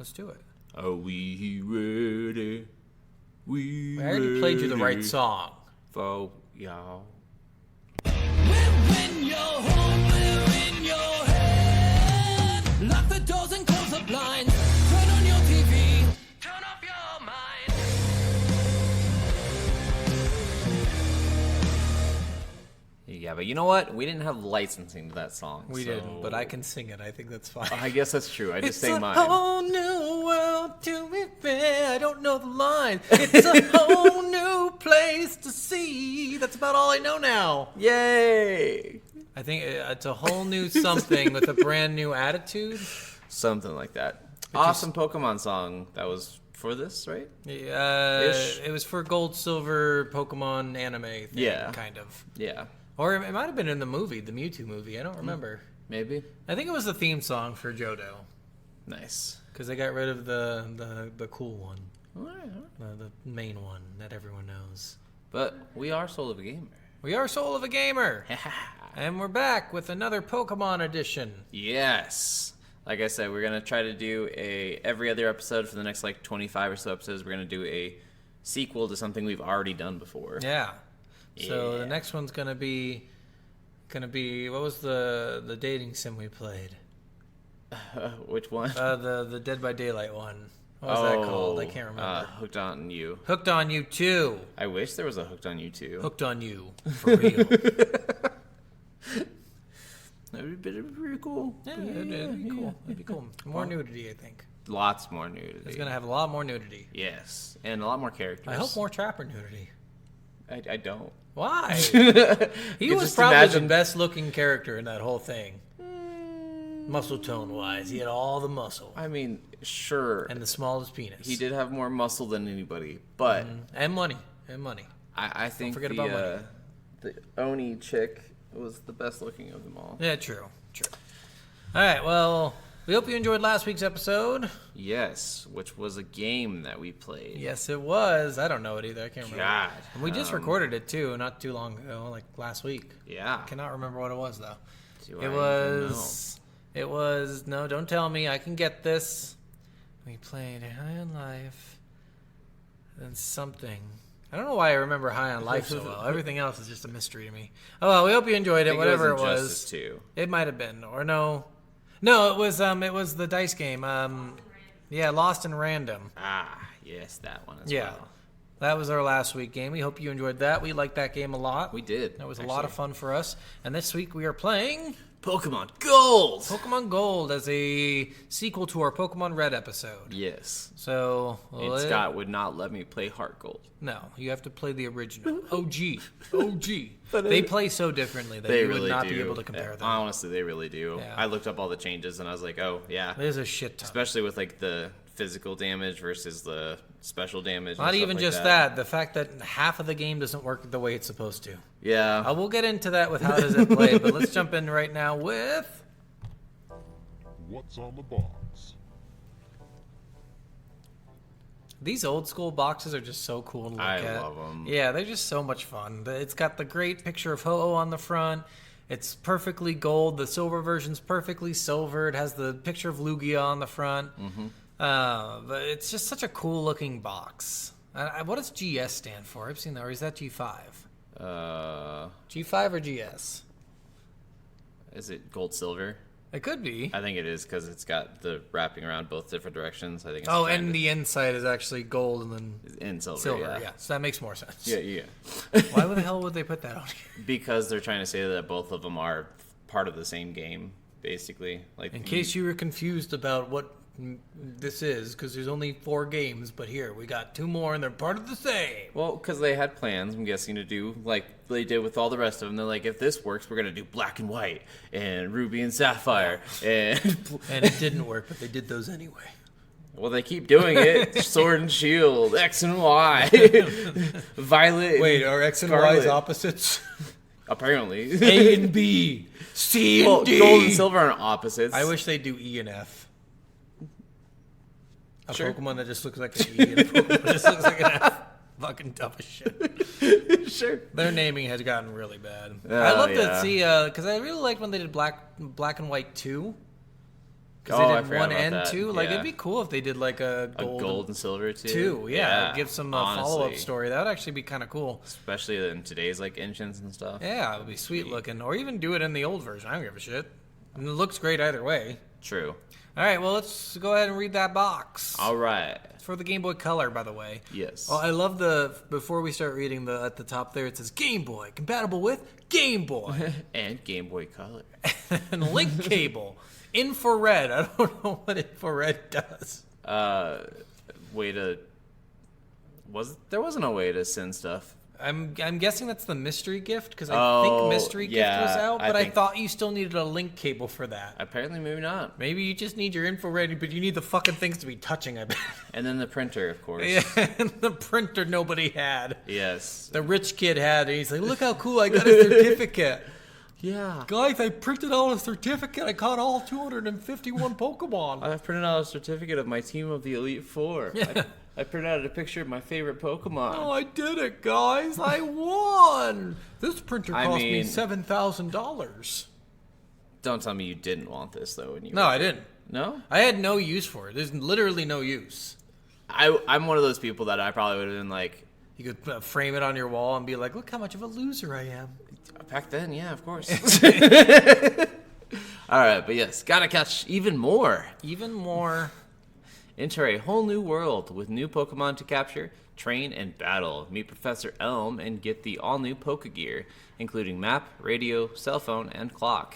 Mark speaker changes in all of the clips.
Speaker 1: Let's do it.
Speaker 2: Are we ready? We
Speaker 1: I already played you the right song.
Speaker 2: For y'all.
Speaker 3: When you're home, we're in your head. Lock the doors and close the blinds. Turn on your TV. Turn off your mind.
Speaker 2: Yeah, but you know what? We didn't have licensing to that song.
Speaker 1: We didn't, but I can sing it. I think that's fine.
Speaker 2: I guess that's true. I just sang mine.
Speaker 1: It's a whole new world to be fair. I don't know the line. It's a whole new place to see. That's about all I know now.
Speaker 2: Yay!
Speaker 1: I think it's a whole new something with a brand new attitude.
Speaker 2: Something like that. Awesome Pokemon song. That was for this, right?
Speaker 1: It was for Gold, Silver, Pokemon anime thing,
Speaker 2: Yeah.
Speaker 1: kind of.
Speaker 2: Yeah.
Speaker 1: Or it might have been in the movie, the Mewtwo movie. I don't remember.
Speaker 2: Maybe.
Speaker 1: I think it was the theme song for Johto.
Speaker 2: Nice.
Speaker 1: Because they got rid of the cool one.
Speaker 2: All right.
Speaker 1: The main one that everyone knows.
Speaker 2: But we are Soul of a Gamer.
Speaker 1: We are Soul of a Gamer. And we're back with another Pokemon edition.
Speaker 2: Yes. Like I said, we're going to try to do every other episode for the next 25 or so episodes. We're going to do a sequel to something we've already done before.
Speaker 1: Yeah. So the next one's gonna be what was the dating sim we played?
Speaker 2: Which one?
Speaker 1: The Dead by Daylight one. What was that called? I can't remember.
Speaker 2: Hooked on You.
Speaker 1: Hooked on You 2.
Speaker 2: I wish there was a Hooked on You 2.
Speaker 1: Hooked on You for real.
Speaker 2: That would be pretty cool.
Speaker 1: Yeah, it'd be cool. It'd be cool. More nudity, I think.
Speaker 2: Lots more nudity.
Speaker 1: It's gonna have a lot more nudity.
Speaker 2: Yes, and a lot more characters.
Speaker 1: I hope more Trapper nudity.
Speaker 2: I don't.
Speaker 1: Why? He
Speaker 2: You
Speaker 1: was
Speaker 2: just
Speaker 1: probably
Speaker 2: imagine-
Speaker 1: the best looking character in that whole thing. Muscle tone wise, he had all the muscle
Speaker 2: I mean, sure.
Speaker 1: and the smallest penis.
Speaker 2: He did have more muscle than anybody, but
Speaker 1: and money.
Speaker 2: I think
Speaker 1: forget about money.
Speaker 2: the Oni chick was the best looking of them all.
Speaker 1: Yeah, true. All right, well, we hope you enjoyed last week's episode.
Speaker 2: Yes, which was a game that we played.
Speaker 1: Yes, it was. I don't know it either. I can't remember.
Speaker 2: God.
Speaker 1: And we just recorded it too, not too long ago, like last week.
Speaker 2: Yeah.
Speaker 1: I cannot remember what it was though.
Speaker 2: Do
Speaker 1: It
Speaker 2: I
Speaker 1: was. It was. No, don't tell me. I can get this. We played High on Life. And something. I don't know why I remember High on Life so well. Everything else is just a mystery to me. Oh well, we hope you enjoyed it. Whatever it was.
Speaker 2: Injustice 2.
Speaker 1: It might have been, or no. No, it was the dice game. Yeah, Lost in Random.
Speaker 2: Ah, yes, that one as
Speaker 1: Yeah.
Speaker 2: well.
Speaker 1: That was our last week game. We hope you enjoyed that. We liked that game a lot.
Speaker 2: We did.
Speaker 1: That was a lot of fun for us. And this week we are playing
Speaker 2: Pokemon Gold!
Speaker 1: Pokemon Gold as a sequel to our Pokemon Red episode.
Speaker 2: Yes.
Speaker 1: So,
Speaker 2: And Scott would not let me play Heart Gold.
Speaker 1: no, you have to play the original. OG. They play so differently that
Speaker 2: They
Speaker 1: you
Speaker 2: really
Speaker 1: would not
Speaker 2: do.
Speaker 1: be able to compare them.
Speaker 2: Honestly, they really do.
Speaker 1: Yeah.
Speaker 2: I looked up all the changes and I was like, oh, yeah.
Speaker 1: There's a shit ton.
Speaker 2: Especially with the physical damage versus the special damage. and
Speaker 1: Not
Speaker 2: stuff
Speaker 1: even
Speaker 2: like
Speaker 1: just that. The fact that half of the game doesn't work the way it's supposed to.
Speaker 2: Yeah.
Speaker 1: We'll get into that with how does it play, but let's jump in right now with...
Speaker 4: What's on the box?
Speaker 1: These old school boxes are just so cool to look at.
Speaker 2: I love them.
Speaker 1: Yeah, they're just so much fun. It's got the great picture of Ho-Oh on the front. It's perfectly gold. The silver version's perfectly silver. It has the picture of Lugia on the front. Mm-hmm. But it's just such a cool looking box. What does GS stand for? I've seen that. Or is that G5? G5 or GS?
Speaker 2: Is it gold silver?
Speaker 1: It could be.
Speaker 2: I think it is because it's got the wrapping around both different directions. I think. It's
Speaker 1: Oh,
Speaker 2: trying
Speaker 1: and
Speaker 2: to-
Speaker 1: the inside is actually gold and then
Speaker 2: in silver.
Speaker 1: silver.
Speaker 2: Yeah.
Speaker 1: So that makes more sense.
Speaker 2: Yeah.
Speaker 1: Why the hell would they put that on here?
Speaker 2: Because they're trying to say that both of them are part of the same game, basically. Like
Speaker 1: In case you were confused about what this is, because there's only 4 games, but here we got 2 more and they're part of the same.
Speaker 2: Well, because they had plans, I'm guessing, to do like they did with all the rest of them. They're like, if this works, we're gonna do Black and White and Ruby and Sapphire, and
Speaker 1: And it didn't work, but they did those anyway.
Speaker 2: well, they keep doing it. Sword and Shield, X and Y, Violet.
Speaker 1: Wait, are X and
Speaker 2: Scarlet.
Speaker 1: Y's opposites?
Speaker 2: Apparently,
Speaker 1: A and B, C and
Speaker 2: well,
Speaker 1: D.
Speaker 2: gold and silver are opposites.
Speaker 1: I wish they'd do E and F. A
Speaker 2: Sure.
Speaker 1: Pokemon that just looks like an E and a Pokemon that just looks like an F. Fucking dumb as shit.
Speaker 2: Sure.
Speaker 1: Their naming has gotten really bad.
Speaker 2: Oh,
Speaker 1: I love to
Speaker 2: yeah.
Speaker 1: see, because I really liked when they did Black and White 2. Because
Speaker 2: Oh,
Speaker 1: they
Speaker 2: I
Speaker 1: did
Speaker 2: forgot
Speaker 1: one
Speaker 2: about
Speaker 1: and
Speaker 2: that.
Speaker 1: two. Like,
Speaker 2: Yeah.
Speaker 1: it'd be cool if they did like a
Speaker 2: Gold and silver too.
Speaker 1: two. Yeah, give some follow-up
Speaker 2: honestly.
Speaker 1: story. That would actually be kind of cool.
Speaker 2: Especially in today's like engines and stuff.
Speaker 1: Yeah, it would be sweet looking. Or even do it in the old version. I don't give a shit. And it looks great either way.
Speaker 2: True.
Speaker 1: All right, well, let's go ahead and read that box.
Speaker 2: All right.
Speaker 1: It's for the Game Boy Color, by the way.
Speaker 2: Yes.
Speaker 1: Oh, I love before we start reading at the top there, it says Game Boy, compatible with Game Boy.
Speaker 2: And Game Boy Color.
Speaker 1: And link cable. Infrared. I don't know what infrared does.
Speaker 2: There wasn't a way to send stuff.
Speaker 1: I'm guessing that's the mystery gift, because I
Speaker 2: Oh,
Speaker 1: think mystery gift
Speaker 2: yeah,
Speaker 1: was out,
Speaker 2: I
Speaker 1: but I
Speaker 2: think-
Speaker 1: thought you still needed a link cable for that.
Speaker 2: Apparently, maybe not.
Speaker 1: Maybe you just need your infrared, but you need the fucking things to be touching, I bet.
Speaker 2: And then the printer, of course.
Speaker 1: Yeah, and the printer nobody had.
Speaker 2: Yes.
Speaker 1: The rich kid had it. He's like, look how cool, I got a certificate.
Speaker 2: Yeah.
Speaker 1: Guys, I printed out a certificate. I caught all 251 Pokemon.
Speaker 2: I've printed out a certificate of my team of the Elite Four.
Speaker 1: Yeah.
Speaker 2: I printed out a picture of my favorite Pokemon.
Speaker 1: Oh, I did it, guys. I won. This printer
Speaker 2: I
Speaker 1: cost me
Speaker 2: mean-
Speaker 1: $7,000.
Speaker 2: Don't tell me you didn't want this, though. When you
Speaker 1: No, I didn't.
Speaker 2: No?
Speaker 1: I had no use for it. There's literally no use.
Speaker 2: I'm one of those people that I probably would have been like,
Speaker 1: You could frame it on your wall and be like, look how much of a loser I am.
Speaker 2: back then, yeah, of course. All right, but yes, gotta catch even more.
Speaker 1: Even more.
Speaker 2: Enter a whole new world with new Pokemon to capture, train, and battle. Meet Professor Elm and get the all-new Pokegear, including map, radio, cell phone, and clock.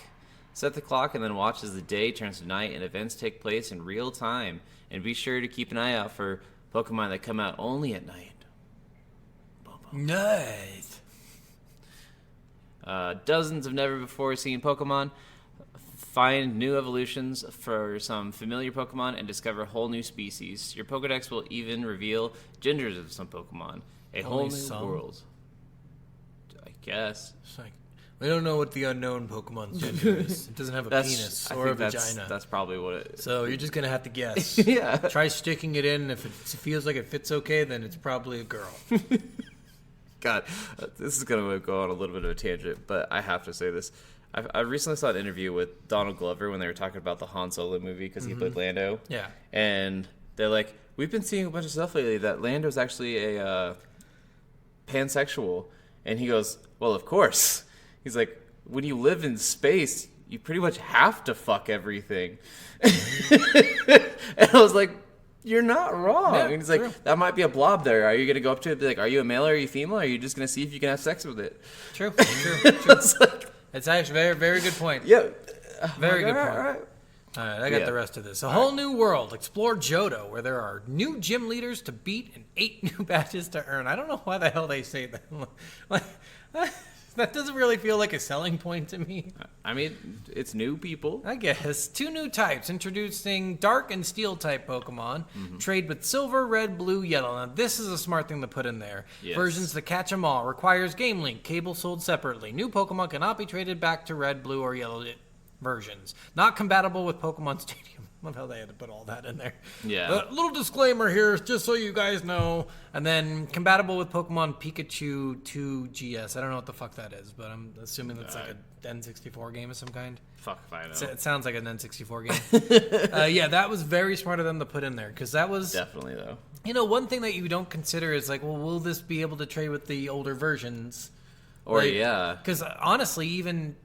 Speaker 2: Set the clock and then watch as the day turns to night and events take place in real time. And be sure to keep an eye out for Pokemon that come out only at night.
Speaker 1: Nice.
Speaker 2: Dozens of never-before-seen Pokemon. Find new evolutions for some familiar Pokemon and discover whole new species. Your Pokedex will even reveal genders of some Pokemon. A whole
Speaker 1: Only
Speaker 2: new
Speaker 1: some?
Speaker 2: world. I guess.
Speaker 1: It's like, we don't know what the unknown Pokemon's gender is. It doesn't have a penis
Speaker 2: I
Speaker 1: or a
Speaker 2: think
Speaker 1: vagina.
Speaker 2: That's probably what it is.
Speaker 1: So you're just going to have to guess.
Speaker 2: Yeah.
Speaker 1: Try sticking it in. If it feels like it fits okay, then it's probably a girl.
Speaker 2: God, this is going to go on a little bit of a tangent, but I have to say this. I recently saw an interview with Donald Glover when they were talking about the Han Solo movie because he played Lando.
Speaker 1: Yeah.
Speaker 2: And they're like, we've been seeing a bunch of stuff lately that Lando's actually a pansexual. And he goes, well, of course. He's like, when you live in space, you pretty much have to fuck everything. And I was like, you're not wrong.
Speaker 1: Yeah,
Speaker 2: and he's like,
Speaker 1: true.
Speaker 2: that might be a blob there. Are you going to go up to it and be like, are you a male or are you female? Or are you just going to see if you can have sex with it?
Speaker 1: True.
Speaker 2: It's like,
Speaker 1: It's actually very, very good point.
Speaker 2: yeah.
Speaker 1: Very good
Speaker 2: All
Speaker 1: point.
Speaker 2: right.
Speaker 1: All right, I got
Speaker 2: Yeah.
Speaker 1: the rest of this. A whole new world. Explore Johto, where there are new gym leaders to beat and 8 new badges to earn. I don't know why the hell they say that. Like, that doesn't really feel like a selling point to me.
Speaker 2: I mean, it's new people.
Speaker 1: I guess. 2 new types, introducing Dark and Steel type Pokemon. Trade with Silver, Red, Blue, Yellow. Now, this is a smart thing to put in there.
Speaker 2: Yes.
Speaker 1: Versions to catch 'em all. Requires Game Link. Cable sold separately. New Pokemon cannot be traded back to Red, Blue, or Yellow versions. Not compatible with Pokemon Stadium. Love how they had to put all that in there.
Speaker 2: Yeah.
Speaker 1: Little disclaimer here, just so you guys know. And then compatible with Pokemon Pikachu 2 GS. I don't know what the fuck that is, but I'm assuming that's like a N64 game of some kind.
Speaker 2: Fuck if I know.
Speaker 1: It sounds like an N64 game. Yeah, that was very smart of them to put in there, because that was,
Speaker 2: Definitely, though.
Speaker 1: you know, one thing that you don't consider is like, well, will this be able to trade with the older versions?
Speaker 2: Or,
Speaker 1: Like,
Speaker 2: yeah.
Speaker 1: Because honestly, even,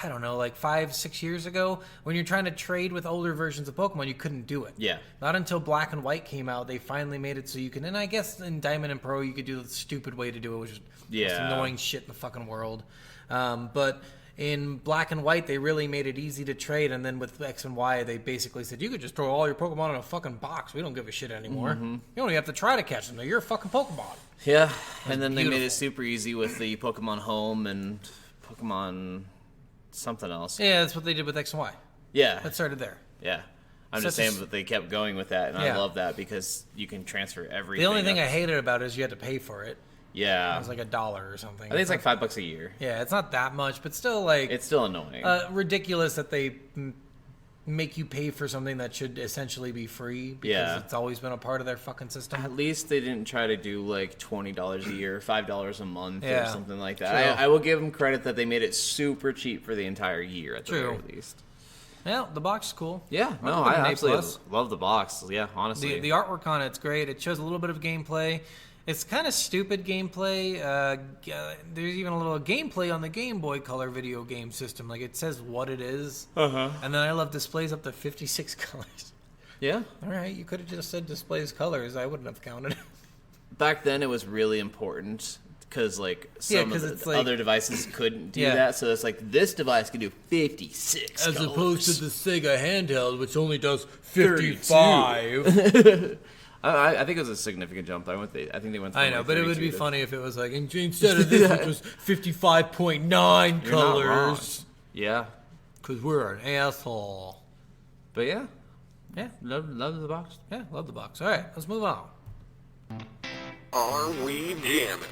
Speaker 1: I don't know, like 5-6 years ago, when you're trying to trade with older versions of Pokemon, you couldn't do it.
Speaker 2: Yeah.
Speaker 1: Not until Black and White came out, they finally made it so you can, and I guess in Diamond and Pearl, you could do the stupid way to do it, which is the most
Speaker 2: Yeah.
Speaker 1: annoying shit in the fucking world. But in Black and White, they really made it easy to trade, and then with X and Y, they basically said, you could just throw all your Pokemon in a fucking box. We don't give a shit anymore. You don't even have to try to catch them. You're a fucking Pokemon.
Speaker 2: Yeah. And then they made it
Speaker 1: beautiful.
Speaker 2: super easy with the Pokemon Home and Pokemon something else.
Speaker 1: Yeah, that's what they did with X and Y.
Speaker 2: Yeah.
Speaker 1: That started there.
Speaker 2: Yeah. I'm just
Speaker 1: Such a
Speaker 2: saying that they kept going with that, and
Speaker 1: Yeah.
Speaker 2: I love that because you can transfer everything.
Speaker 1: The only thing
Speaker 2: up.
Speaker 1: I hated about it is you had to pay for it.
Speaker 2: Yeah.
Speaker 1: It was like $1 or something.
Speaker 2: I think it's like $5 a year.
Speaker 1: Yeah, it's not that much, but still, like,
Speaker 2: It's still annoying.
Speaker 1: ridiculous that they make you pay for something that should essentially be free, because
Speaker 2: Yeah.
Speaker 1: it's always been a part of their fucking system.
Speaker 2: At least they didn't try to do like $20 a year, $5 a month, or
Speaker 1: Yeah.
Speaker 2: something like
Speaker 1: True.
Speaker 2: that. I will give them credit that they made it super cheap for the entire year at the
Speaker 1: True.
Speaker 2: very least.
Speaker 1: Yeah, the box is cool.
Speaker 2: Yeah, no,
Speaker 1: I'll give it
Speaker 2: I
Speaker 1: an A+.
Speaker 2: absolutely love the box. Yeah, honestly.
Speaker 1: The artwork on it's great. It shows a little bit of gameplay. It's kind of stupid gameplay. There's even a little gameplay on the Game Boy Color video game system. Like, it says what it is. Uh-huh. And then I love displays up to 56 colors.
Speaker 2: Yeah.
Speaker 1: All right, you could have just said displays colors. I wouldn't have counted.
Speaker 2: Back then, it was really important because, like, some of the
Speaker 1: like,
Speaker 2: other devices couldn't do that. So it's like, this device can do 56
Speaker 1: As
Speaker 2: colors.
Speaker 1: opposed to the Sega handheld, which only does 55.
Speaker 2: I think it was a significant jump. I think they went.
Speaker 1: I know, but it would be funny if it was like instead of this, it was 55.9 colors.
Speaker 2: Yeah,
Speaker 1: because we're an asshole.
Speaker 2: But yeah,
Speaker 1: love the box. Yeah, love the box. All right, let's move on.
Speaker 5: Are we jamming?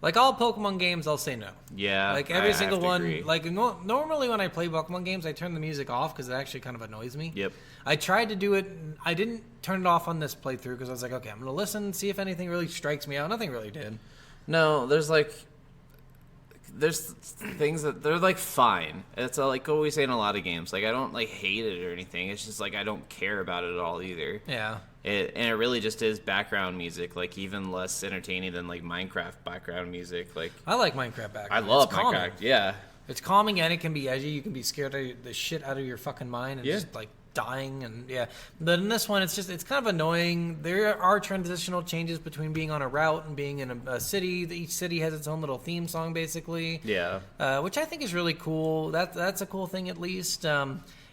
Speaker 1: Like all Pokemon games, I'll say no.
Speaker 2: Yeah,
Speaker 1: like every single one.
Speaker 2: Agree.
Speaker 1: Like normally when I play Pokemon games, I turn the music off because it actually kind of annoys me.
Speaker 2: Yep.
Speaker 1: I tried to do it. I didn't turn it off on this playthrough because I was like, okay, I'm gonna listen, see if anything really strikes me out. Nothing really did.
Speaker 2: No, there's things that they're like fine. It's like what we say in a lot of games. Like I don't like hate it or anything. It's just like I don't care about it at all either.
Speaker 1: Yeah.
Speaker 2: And it really just is background music, like even less entertaining than like Minecraft background music. Like
Speaker 1: I like Minecraft background.
Speaker 2: I love
Speaker 1: It's calming.
Speaker 2: Minecraft. Yeah.
Speaker 1: It's calming and it can be edgy. You can be scared of the shit out of your fucking mind and
Speaker 2: Yeah.
Speaker 1: just like dying and yeah. But in this one, it's kind of annoying. There are transitional changes between being on a route and being in a city. Each city has its own little theme song, basically.
Speaker 2: Yeah.
Speaker 1: Which I think is really cool. That's a cool thing, at least.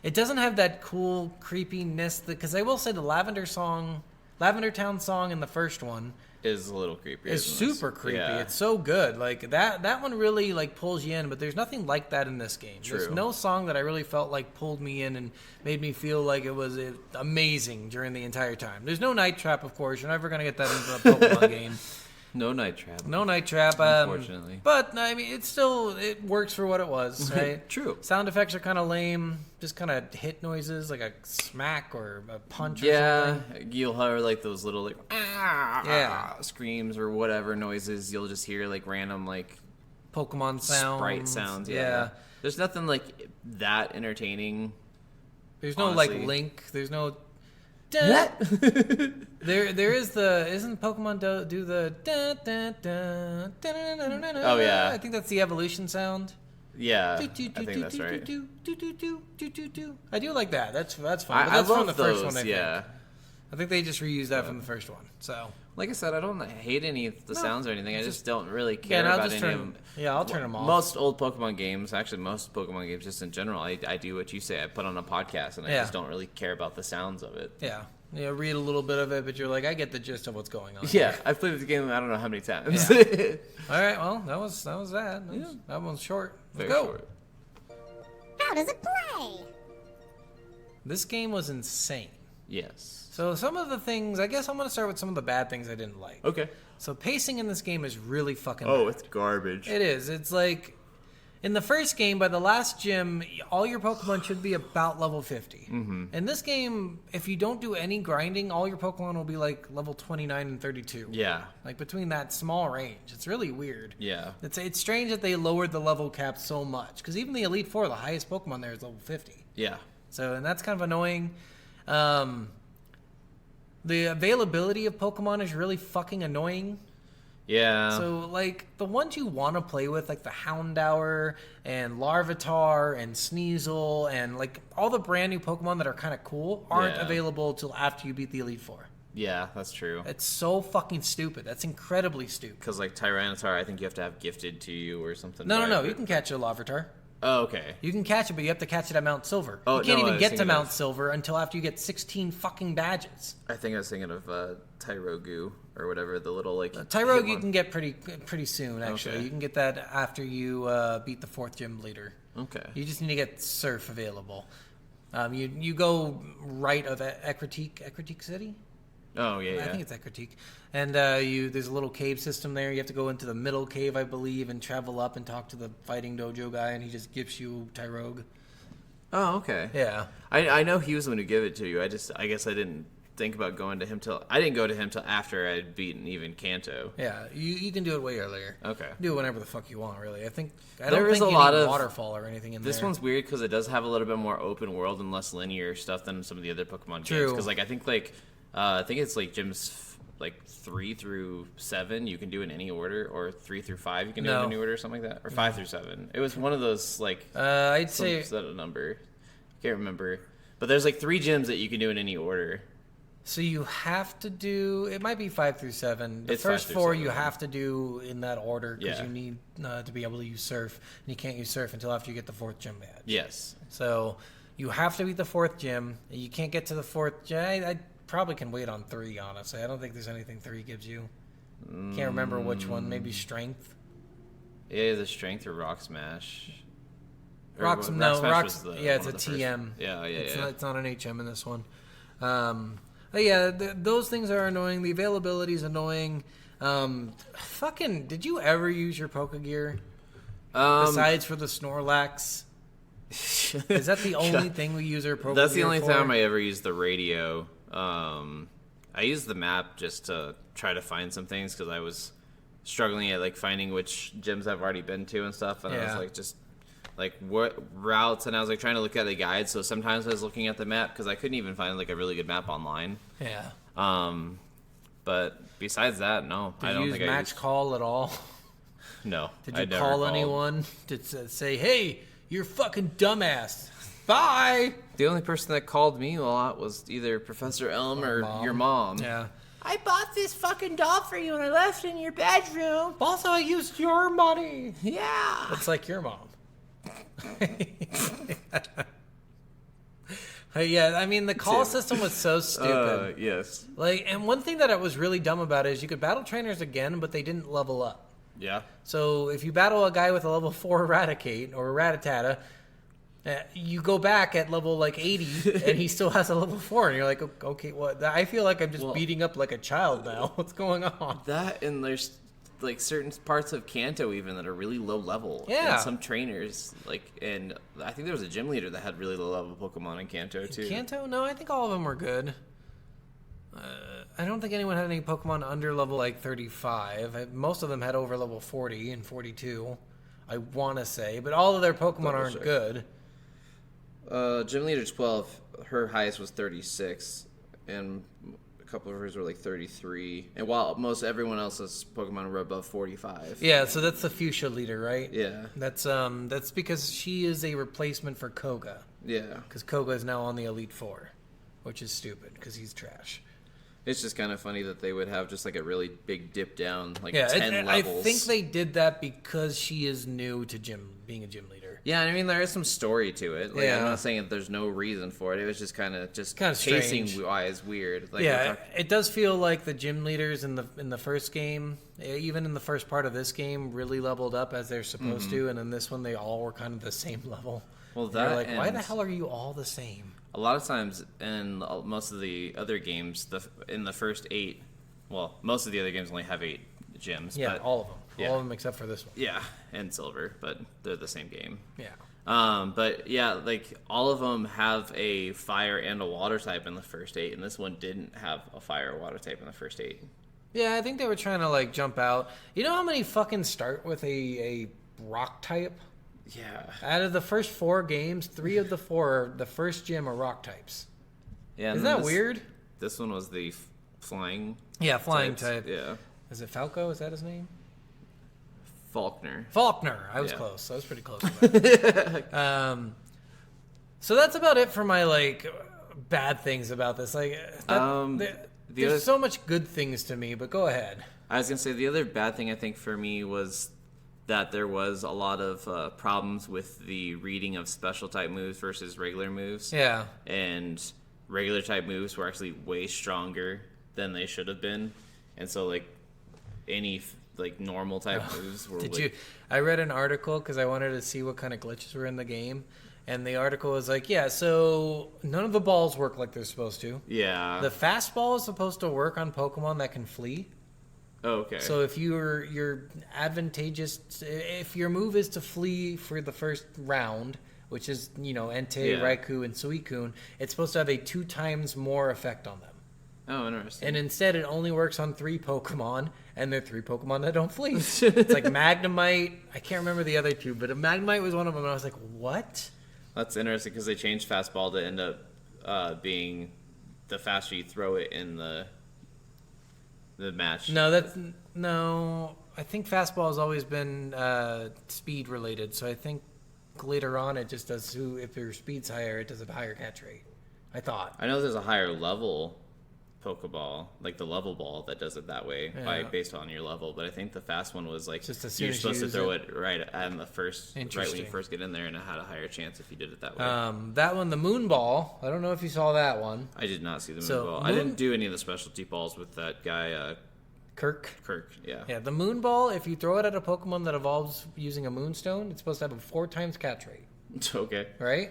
Speaker 1: It doesn't have that cool creepiness because I will say the Lavender Town song in the first one
Speaker 2: Is a little creepy.
Speaker 1: is
Speaker 2: isn't it?
Speaker 1: super creepy.
Speaker 2: Yeah.
Speaker 1: It's so good. Like that one really like pulls you in, but there's nothing like that in this game. There's
Speaker 2: True.
Speaker 1: no song that I really felt like pulled me in and made me feel like it was amazing during the entire time. There's no Night Trap, of course. You're never gonna get that into a Pokemon game.
Speaker 2: No Night Trap.
Speaker 1: No Night Trap,
Speaker 2: Unfortunately.
Speaker 1: But I mean, it works for what it was, right?
Speaker 2: True.
Speaker 1: Sound effects are kind of lame, just kind of hit noises like a smack or a punch. Or
Speaker 2: Yeah,
Speaker 1: something.
Speaker 2: you'll hear like those little like
Speaker 1: Yeah.
Speaker 2: screams or whatever noises. You'll just hear like random like
Speaker 1: Pokemon sounds,
Speaker 2: sprite sounds. Yeah. There's nothing like that entertaining.
Speaker 1: There's no
Speaker 2: Honestly.
Speaker 1: like Link. There's no.
Speaker 2: What?
Speaker 1: There is the isn't Pokemon do the
Speaker 2: Oh, yeah.
Speaker 1: I think that's the evolution sound.
Speaker 2: Yeah, I think that's right.
Speaker 1: I do like that. That's fun. But
Speaker 2: I
Speaker 1: that's
Speaker 2: love
Speaker 1: from the
Speaker 2: those.
Speaker 1: first one.
Speaker 2: Yeah.
Speaker 1: I think they just reused that from the first one. So
Speaker 2: Like I said, I don't hate any of the sounds or anything. I just don't really
Speaker 1: yeah,
Speaker 2: care
Speaker 1: and I'll
Speaker 2: about
Speaker 1: just
Speaker 2: any
Speaker 1: turn.
Speaker 2: of them.
Speaker 1: Yeah, I'll turn them off.
Speaker 2: Most old Pokemon games, actually most Pokemon games just in general, I do what you say. I put on a podcast and I
Speaker 1: Yeah.
Speaker 2: just don't really care about the sounds of it.
Speaker 1: Yeah, read a little bit of it, but you're like, I get the gist of what's going on.
Speaker 2: Yeah, I've played the game I don't know how many times.
Speaker 1: All right, well, that was that. That one's short. Let's
Speaker 2: Very
Speaker 1: go.
Speaker 2: short.
Speaker 6: How does it play?
Speaker 1: This game was insane.
Speaker 2: Yes.
Speaker 1: So some of the things, I guess I'm going to start with some of the bad things I didn't like.
Speaker 2: Okay.
Speaker 1: So pacing in this game is really fucking
Speaker 2: Oh,
Speaker 1: bad.
Speaker 2: it's garbage.
Speaker 1: It is. It's like, in the first game, by the last gym, all your Pokemon should be about level 50. Mm-hmm. In this game, if you don't do any grinding, all your Pokemon will be like level 29 and 32.
Speaker 2: Yeah.
Speaker 1: Like between that small range. It's really weird.
Speaker 2: Yeah.
Speaker 1: It's strange that they lowered the level cap so much. Because even the Elite Four, the highest Pokemon there is level 50.
Speaker 2: Yeah.
Speaker 1: So, and that's kind of annoying. The availability of Pokemon is really fucking annoying.
Speaker 2: Yeah.
Speaker 1: So, like, the ones you want to play with, like the Houndour and Larvitar and Sneasel and, like, all the brand new Pokemon that are kind of cool aren't
Speaker 2: Yeah.
Speaker 1: available till after you beat the Elite Four.
Speaker 2: Yeah, that's true.
Speaker 1: It's so fucking stupid. That's incredibly stupid.
Speaker 2: Because, like, Tyranitar, I think you have to have gifted to you or something.
Speaker 1: No.
Speaker 2: right?
Speaker 1: You can catch a Larvitar.
Speaker 2: Oh, okay.
Speaker 1: You can catch it, but you have to catch it at Mount Silver.
Speaker 2: Oh,
Speaker 1: you can't
Speaker 2: no, I
Speaker 1: even
Speaker 2: was
Speaker 1: get to
Speaker 2: thinking
Speaker 1: Mount
Speaker 2: of-
Speaker 1: Silver until after you get 16 fucking badges.
Speaker 2: I think I was thinking of Tyrogu or whatever, the little, like...
Speaker 1: Tyrogue
Speaker 2: hit
Speaker 1: you
Speaker 2: one.
Speaker 1: can get pretty soon, actually.
Speaker 2: Okay.
Speaker 1: You can get that after you beat the 4th gym leader.
Speaker 2: Okay.
Speaker 1: You just need to get Surf available. You go right of Ecritique City?
Speaker 2: Oh, yeah.
Speaker 1: I think it's Ecritique. And there's a little cave system there. You have to go into the middle cave, I believe, and travel up and talk to the fighting dojo guy, and he just gives you Tyrogue.
Speaker 2: Oh, okay.
Speaker 1: Yeah.
Speaker 2: I know he was the one who gave it to you. I guess I didn't think about going to him till I didn't go to him till after I'd beaten even Kanto.
Speaker 1: Yeah, you can do it way earlier.
Speaker 2: Okay.
Speaker 1: Do it whenever the fuck you want, really. I don't
Speaker 2: There is
Speaker 1: think
Speaker 2: a lot
Speaker 1: any
Speaker 2: of
Speaker 1: waterfall or anything in
Speaker 2: This
Speaker 1: there.
Speaker 2: one's weird because it does have a little bit more open world and less linear stuff than some of the other Pokemon
Speaker 1: True.
Speaker 2: games. Because I think it's like gyms 3 through 7 you can do in any order, or 3 through 5 you can do in any order, or something like that, or 5 through 7. It was one of those
Speaker 1: I'd say
Speaker 2: set a number. Can't remember, but there's 3 gyms that you can do in any order.
Speaker 1: so. You have to do. It might be 5 through 7. The
Speaker 2: It's 5
Speaker 1: first
Speaker 2: through
Speaker 1: 4
Speaker 2: 7.
Speaker 1: you have to do in that order because
Speaker 2: Yeah.
Speaker 1: you need to be able to use Surf, and you can't use Surf until after you get the 4th gym badge.
Speaker 2: Yes.
Speaker 1: So you have to beat the 4th gym. You can't get to the 4th gym. I probably can wait on 3, honestly. I don't think there's anything 3 gives you. Can't remember which one. Maybe Strength.
Speaker 2: Yeah, the Strength or Rock Smash.
Speaker 1: Rocks,
Speaker 2: Rock
Speaker 1: no,
Speaker 2: Smash
Speaker 1: Rocks.
Speaker 2: was
Speaker 1: Yeah, it's
Speaker 2: one
Speaker 1: a
Speaker 2: of the first-
Speaker 1: TM.
Speaker 2: Yeah.
Speaker 1: It's not an HM in this one. But yeah, those things are annoying. The availability is annoying. Fucking, did you ever use your Pokegear besides for the Snorlax? Is that the only thing we use our Pokegear
Speaker 2: That's the only
Speaker 1: for?
Speaker 2: time I ever used the radio. I used the map just to try to find some things because I was struggling at finding which gyms I've already been to and stuff, and I was what routes, and I was trying to look at the guide. So sometimes I was looking at the map because I couldn't even find a really good map online.
Speaker 1: Yeah.
Speaker 2: But besides that, no,
Speaker 1: Did
Speaker 2: I don't
Speaker 1: you use
Speaker 2: think I
Speaker 1: match
Speaker 2: used.
Speaker 1: call at all?
Speaker 2: No,
Speaker 1: Did
Speaker 2: I
Speaker 1: you
Speaker 2: never
Speaker 1: call
Speaker 2: called.
Speaker 1: anyone to say, "Hey, you're fucking dumbass"? Bye.
Speaker 2: The only person that called me a lot was either Professor Elm or your mom.
Speaker 1: Yeah.
Speaker 6: I bought this fucking doll for you and I left it in your bedroom.
Speaker 1: Also, I used your money.
Speaker 6: Yeah.
Speaker 1: It's like your mom. Yeah, I mean, the call system was so stupid.
Speaker 2: Yes.
Speaker 1: And one thing that I was really dumb about is you could battle trainers again, but they didn't level up.
Speaker 2: Yeah.
Speaker 1: So if you battle a guy with a level 4 Eradicate or Rattata, you go back at level 80 and he still has a level 4, and you're like, okay, what? I feel like I'm just beating up like a child now. What's going on?
Speaker 2: That, and there's certain parts of Kanto even that are really low level.
Speaker 1: Yeah.
Speaker 2: And some trainers, and I think there was a gym leader that had really low level Pokemon in Kanto too.
Speaker 1: Kanto? No, I think all of them were good. I don't think anyone had any Pokemon under level 35. Most of them had over level 40 and 42, I want to say. But all of their Pokemon aren't
Speaker 2: check.
Speaker 1: good.
Speaker 2: Gym leader 12, her highest was 36, and a couple of hers were 33. And while most everyone else's Pokemon were above 45.
Speaker 1: Yeah, so that's the Fuchsia leader, right?
Speaker 2: Yeah.
Speaker 1: That's because she is a replacement for Koga.
Speaker 2: Yeah.
Speaker 1: Because Koga is now on the Elite Four, which is stupid because he's trash.
Speaker 2: It's just kind of funny that they would have just a really big dip down, 10
Speaker 1: I
Speaker 2: levels.
Speaker 1: think they did that because she is new to being a gym leader.
Speaker 2: Yeah, I mean, there is some story to it.
Speaker 1: Yeah.
Speaker 2: I'm not saying that there's no reason for it. It was just kind of
Speaker 1: strange.
Speaker 2: pacing-wise weird.
Speaker 1: It does feel like the gym leaders in the first game, even in the first part of this game, really leveled up as they're supposed to, and in this one they all were kind of the same level.
Speaker 2: Well,
Speaker 1: And you're
Speaker 2: that
Speaker 1: why the
Speaker 2: and-
Speaker 1: hell are you all the same?
Speaker 2: A lot of times in most of the other games, in the first 8, well, most of the other games only have 8 gyms.
Speaker 1: Yeah,
Speaker 2: but,
Speaker 1: all of them.
Speaker 2: yeah.
Speaker 1: All of them except for this one.
Speaker 2: Yeah, and Silver, but they're the same game.
Speaker 1: Yeah.
Speaker 2: But yeah, all of them have a fire and a water type in the first 8, and this one didn't have a fire or water type in the first 8.
Speaker 1: Yeah, I think they were trying to jump out. You know how many fucking start with a rock type?
Speaker 2: Yeah.
Speaker 1: Out of the first 4 games, 3 of the 4, the first gym are rock types.
Speaker 2: Yeah.
Speaker 1: Isn't that weird?
Speaker 2: This one was the flying.
Speaker 1: Yeah, flying
Speaker 2: types.
Speaker 1: type.
Speaker 2: Yeah.
Speaker 1: Is it Falco? Is that his name?
Speaker 2: Faulkner.
Speaker 1: Faulkner. I was
Speaker 2: Yeah.
Speaker 1: close. I was pretty close. To that. So that's about it for my bad things about this. There's so much good things to me, but go ahead.
Speaker 2: I was gonna say the other bad thing I think for me was that there was a lot of problems with the reading of special type moves versus regular moves.
Speaker 1: Yeah.
Speaker 2: And regular type moves were actually way stronger than they should have been, and so any normal type moves were.
Speaker 1: Did you? I read an article because I wanted to see what kind of glitches were in the game, and the article was so none of the balls work like they're supposed to.
Speaker 2: Yeah.
Speaker 1: The fastball is supposed to work on Pokemon that can flee.
Speaker 2: Oh, okay.
Speaker 1: So if you're advantageous, if your move is to flee for the first round, which is Entei,
Speaker 2: Yeah.
Speaker 1: Raikou, and Suicune, it's supposed to have a 2 times more effect on them.
Speaker 2: Oh, interesting.
Speaker 1: And instead, it only works on 3 Pokemon, and they're 3 Pokemon that don't flee. It's like Magnemite. I can't remember the other 2, but a Magnemite was one of them, and I was like, what?
Speaker 2: That's interesting because they changed fastball to end up being the faster you throw it in the match.
Speaker 1: No. I think fastball has always been speed related, so I think later on it just does if your speed's higher, it does a higher catch rate. I thought.
Speaker 2: I know there's a higher level Pokeball, like the level ball that does it that way based on your level, but I think the fast one was like
Speaker 1: just as soon
Speaker 2: you're
Speaker 1: as
Speaker 2: supposed
Speaker 1: you
Speaker 2: to throw
Speaker 1: use
Speaker 2: it right at the first, right when you
Speaker 1: Interesting.
Speaker 2: first get in there, and it had a higher chance if you did it that way.
Speaker 1: That one, the Moon Ball. I don't know if you saw that one.
Speaker 2: I did not see the moon
Speaker 1: So,
Speaker 2: ball. I didn't do any of the specialty balls with that guy,
Speaker 1: Kirk.
Speaker 2: Yeah.
Speaker 1: Yeah, the Moon Ball, if you throw it at a Pokemon that evolves using a Moonstone, it's supposed to have a 4 times catch rate,
Speaker 2: Okay.
Speaker 1: right?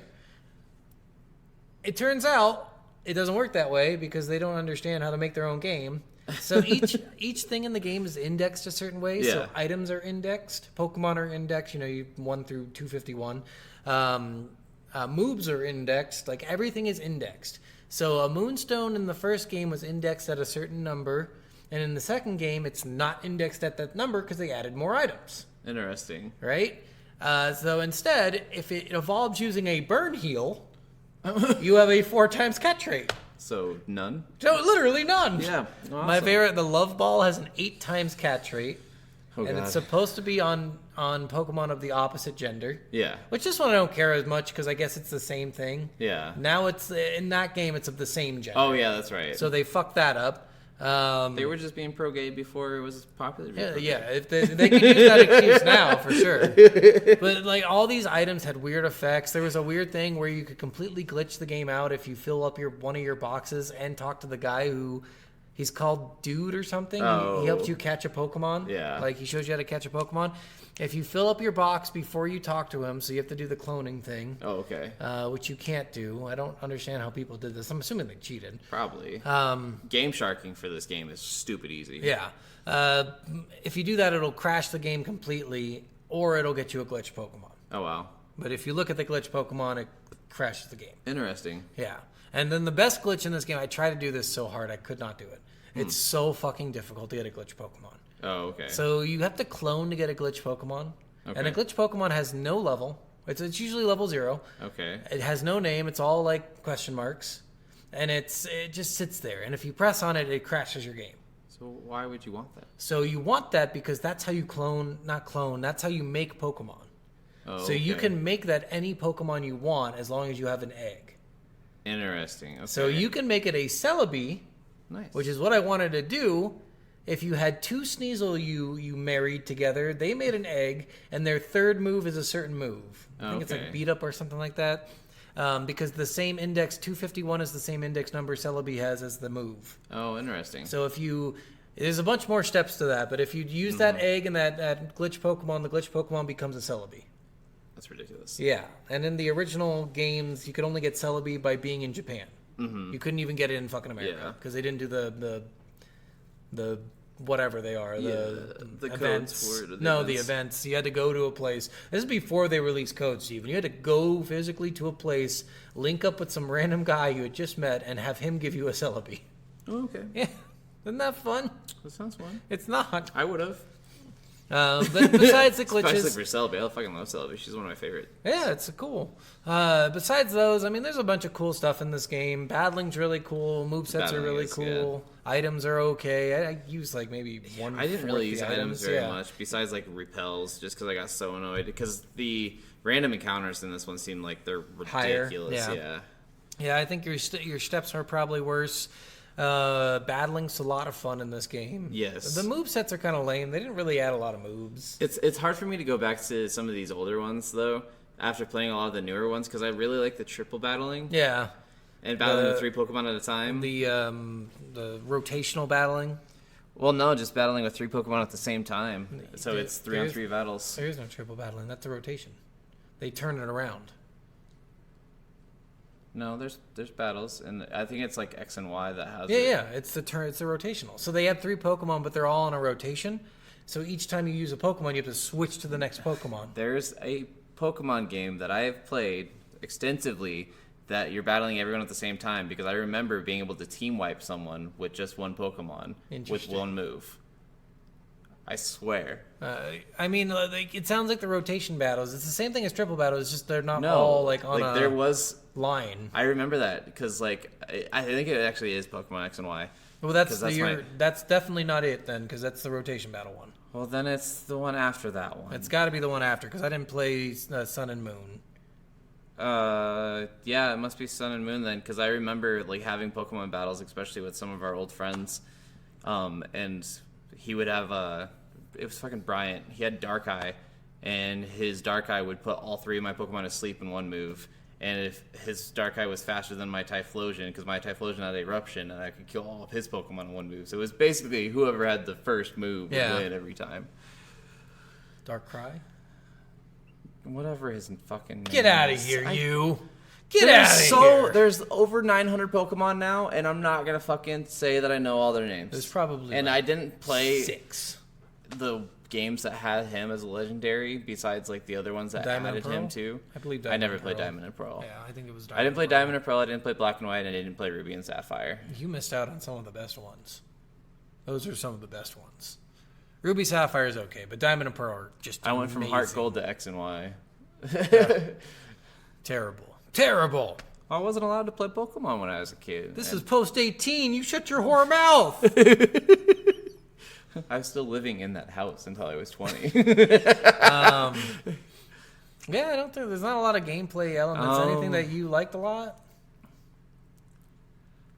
Speaker 1: It turns out it doesn't work that way because they don't understand how to make their own game. So each thing in the game is indexed a certain way.
Speaker 2: Yeah.
Speaker 1: So items are indexed, Pokemon are indexed. You 1 through 251. Moves are indexed. Like everything is indexed. So a Moonstone in the first game was indexed at a certain number, and in the second game it's not indexed at that number because they added more items.
Speaker 2: Interesting.
Speaker 1: Right? So instead, if it evolves using a Burn Heal, you have a 4 times catch rate.
Speaker 2: So none.
Speaker 1: So literally none.
Speaker 2: Yeah.
Speaker 1: My
Speaker 2: Awesome.
Speaker 1: favorite, the Love Ball has an 8 times catch rate,
Speaker 2: Oh,
Speaker 1: and
Speaker 2: God.
Speaker 1: it's supposed to be on Pokemon of the opposite gender.
Speaker 2: Yeah.
Speaker 1: Which this one I don't care as much because I guess it's the same thing.
Speaker 2: Yeah.
Speaker 1: Now it's in that game it's of the same gender.
Speaker 2: Oh yeah, that's right.
Speaker 1: So they fucked that up.
Speaker 2: They were just being pro-gay before it was popular. to be pro-gay.
Speaker 1: Yeah, if they could use that excuse now for sure. But like all these items had weird effects. There was a weird thing where you could completely glitch the game out if you fill up one of your boxes and talk to the guy who he's called Dude or something.
Speaker 2: Oh.
Speaker 1: He helps you catch a Pokemon.
Speaker 2: Yeah.
Speaker 1: Like he shows you how to catch a Pokemon. If you fill up your box before you talk to him, so you have to do the cloning thing.
Speaker 2: Oh, okay.
Speaker 1: Which you can't do. I don't understand how people did this. I'm assuming they cheated.
Speaker 2: Probably. Game sharking for this game is stupid easy.
Speaker 1: Yeah. If you do that, it'll crash the game completely, or it'll get you a glitch Pokemon.
Speaker 2: Oh wow.
Speaker 1: But if you look at the glitch Pokemon, it crashes the game.
Speaker 2: Interesting.
Speaker 1: Yeah. And then the best glitch in this game, I tried to do this so hard, I could not do it. It's so fucking difficult to get a glitch Pokemon.
Speaker 2: Oh okay.
Speaker 1: So you have to clone to get a glitch Pokemon.
Speaker 2: Okay.
Speaker 1: And a glitch Pokemon has no level. It's usually level 0.
Speaker 2: Okay.
Speaker 1: It has no name. It's all like question marks. And it just sits there. And if you press on it, it crashes your game.
Speaker 2: So why would you want that?
Speaker 1: So you want that because that's how you that's how you make Pokemon.
Speaker 2: Oh,
Speaker 1: So you
Speaker 2: okay.
Speaker 1: can make that any Pokemon you want as long as you have an egg.
Speaker 2: Interesting. Okay.
Speaker 1: So you can make it a Celebi,
Speaker 2: nice.
Speaker 1: which is what I wanted to do. If you had 2 Sneasel you married together, they made an egg, and their third move is a certain move. I think it's
Speaker 2: Okay.
Speaker 1: like Beat Up or something like that. Because the same index, 251 is the same index number Celebi has as the move.
Speaker 2: Oh, interesting.
Speaker 1: So there's a bunch more steps to that, but if you use that egg and that glitch Pokemon, the glitch Pokemon becomes a Celebi.
Speaker 2: That's ridiculous.
Speaker 1: Yeah, and in the original games, you could only get Celebi by being in Japan. You couldn't even get it in fucking America
Speaker 2: Yeah.
Speaker 1: because they didn't do the whatever they are, the
Speaker 2: the
Speaker 1: events.
Speaker 2: codes for the
Speaker 1: no, the
Speaker 2: events.
Speaker 1: events. You had to go to a place. This is before they released codes, Steven. You had to go physically to a place, link up with some random guy you had just met, and have him give you a Celebi.
Speaker 2: Oh, okay.
Speaker 1: Yeah, isn't that fun?
Speaker 2: That sounds fun.
Speaker 1: It's not.
Speaker 2: I would have.
Speaker 1: But besides the glitches,
Speaker 2: Especially for Celebi. I fucking love Celebi. She's one of my favorite.
Speaker 1: yeah, it's cool. Besides those, I mean, there's a bunch of cool stuff in this game. Battling's really cool. Movesets are
Speaker 2: Battling
Speaker 1: really
Speaker 2: is,
Speaker 1: cool. Items are okay. I use like maybe one.
Speaker 2: I didn't really use
Speaker 1: the
Speaker 2: items very
Speaker 1: yeah.
Speaker 2: much, besides like repels, just because I got so annoyed. Because the random encounters in this one seem like they're
Speaker 1: Higher,
Speaker 2: ridiculous.
Speaker 1: yeah.
Speaker 2: Yeah.
Speaker 1: Yeah, I think your steps are probably worse. Battling's a lot of fun in this game.
Speaker 2: Yes.
Speaker 1: The movesets are kind of lame. They didn't really add a lot of moves.
Speaker 2: It's hard for me to go back to some of these older ones though, after playing a lot of the newer ones, because I really like the triple battling
Speaker 1: Yeah.
Speaker 2: and battling
Speaker 1: The-
Speaker 2: with 3 Pokemon at a time.
Speaker 1: The rotational battling.
Speaker 2: Well, no, just battling with 3 Pokemon at the same time. So
Speaker 1: There-
Speaker 2: it's 3-on-3 battles.
Speaker 1: There is no triple battling. That's a rotation. They turn it around.
Speaker 2: No, there's battles, and I think it's like X and Y that has
Speaker 1: Yeah,
Speaker 2: it.
Speaker 1: yeah. It's the rotational. So they have 3 Pokemon, but they're all on a rotation. So each time you use a Pokemon, you have to switch to the next Pokemon.
Speaker 2: There's a Pokemon game that I have played extensively that you're battling everyone at the same time, because I remember being able to team wipe someone with just one Pokemon with one move. I swear.
Speaker 1: I mean, like, it sounds like the rotation battles. It's the same thing as triple battles. It's just they're not
Speaker 2: No,
Speaker 1: all like on a
Speaker 2: there was
Speaker 1: line.
Speaker 2: I remember that because like I think it actually is Pokemon X and Y.
Speaker 1: Well, that's definitely not it then, because that's the rotation battle one.
Speaker 2: Well, then it's the one after that one.
Speaker 1: It's got to be the one after, because I didn't play Sun and Moon.
Speaker 2: Yeah, it must be Sun and Moon then, because I remember like having Pokemon battles, especially with some of our old friends, and he would have it was fucking Bryant. He had Darkeye, and his Darkeye would put all 3 of my Pokemon to sleep in one move. And if his Darkeye was faster than my Typhlosion, because my Typhlosion had Eruption, and I could kill all of his Pokemon in one move. So it was basically whoever had the first move would win every time.
Speaker 1: Darkrai?
Speaker 2: Whatever his fucking
Speaker 1: Get
Speaker 2: name
Speaker 1: out of
Speaker 2: is.
Speaker 1: here, you! Get out of here!
Speaker 2: There's over 900 Pokemon now, and I'm not going to fucking say that I know all their names.
Speaker 1: There's probably
Speaker 2: And
Speaker 1: like
Speaker 2: I didn't play
Speaker 1: 6.
Speaker 2: the games that had him as a legendary, besides like the other ones that
Speaker 1: Diamond
Speaker 2: added
Speaker 1: and
Speaker 2: him
Speaker 1: Pearl?
Speaker 2: too.
Speaker 1: I believe
Speaker 2: I
Speaker 1: Diamond
Speaker 2: never
Speaker 1: and
Speaker 2: played
Speaker 1: Pearl.
Speaker 2: Diamond and Pearl.
Speaker 1: Yeah, I think it was
Speaker 2: I didn't play Diamond and Pearl, I didn't play Black and White, and I didn't play Ruby and Sapphire.
Speaker 1: You missed out on some of the best ones. Those are some of the best ones. Ruby Sapphire is okay, but Diamond and Pearl are just
Speaker 2: I went from Heart
Speaker 1: amazing.
Speaker 2: Gold to X and Y.
Speaker 1: Terrible. Terrible.
Speaker 2: I wasn't allowed to play Pokemon when I was a kid.
Speaker 1: This is post 18. You shut your whore mouth.
Speaker 2: I was still living in that house until I was 20.
Speaker 1: Yeah, I don't think there's not a lot of gameplay elements. Anything that you liked a lot?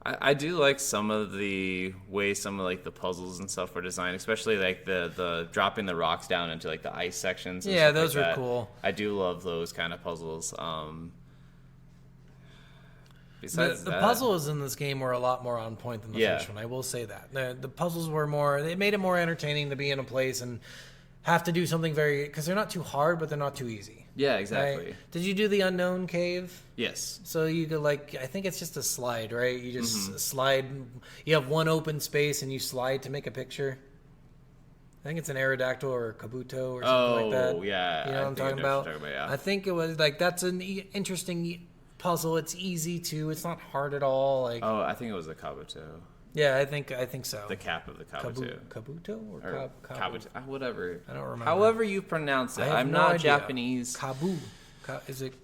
Speaker 2: I do like some of the way some of like the puzzles and stuff were designed, especially like the dropping the rocks down into like the ice sections. And
Speaker 1: Yeah,
Speaker 2: stuff
Speaker 1: those
Speaker 2: like
Speaker 1: are
Speaker 2: that.
Speaker 1: cool.
Speaker 2: I do love those kind of puzzles.
Speaker 1: The
Speaker 2: Besides that,
Speaker 1: puzzles in this game were a lot more on point than the first one. I will say that. The puzzles were more. They made it more entertaining to be in a place and have to do something very, because they're not too hard, but they're not too easy.
Speaker 2: Yeah, exactly.
Speaker 1: Right? Did you do the unknown cave?
Speaker 2: Yes.
Speaker 1: So you could I think it's just a slide, right? You just slide. You have one open space and you slide to make a picture. I think it's an Aerodactyl or a Kabuto or something like that.
Speaker 2: Oh, yeah.
Speaker 1: You know what I'm talking about?
Speaker 2: Yeah.
Speaker 1: I think it was that's an interesting puzzle. It's easy too. It's not hard at all.
Speaker 2: Oh, I think it was the Kabuto.
Speaker 1: Yeah, I think so.
Speaker 2: The cap of the Kabuto.
Speaker 1: Kabuto
Speaker 2: Or Kabuto. Whatever.
Speaker 1: I don't remember.
Speaker 2: However you pronounce it. I'm not Japanese.
Speaker 1: Kabu. Is it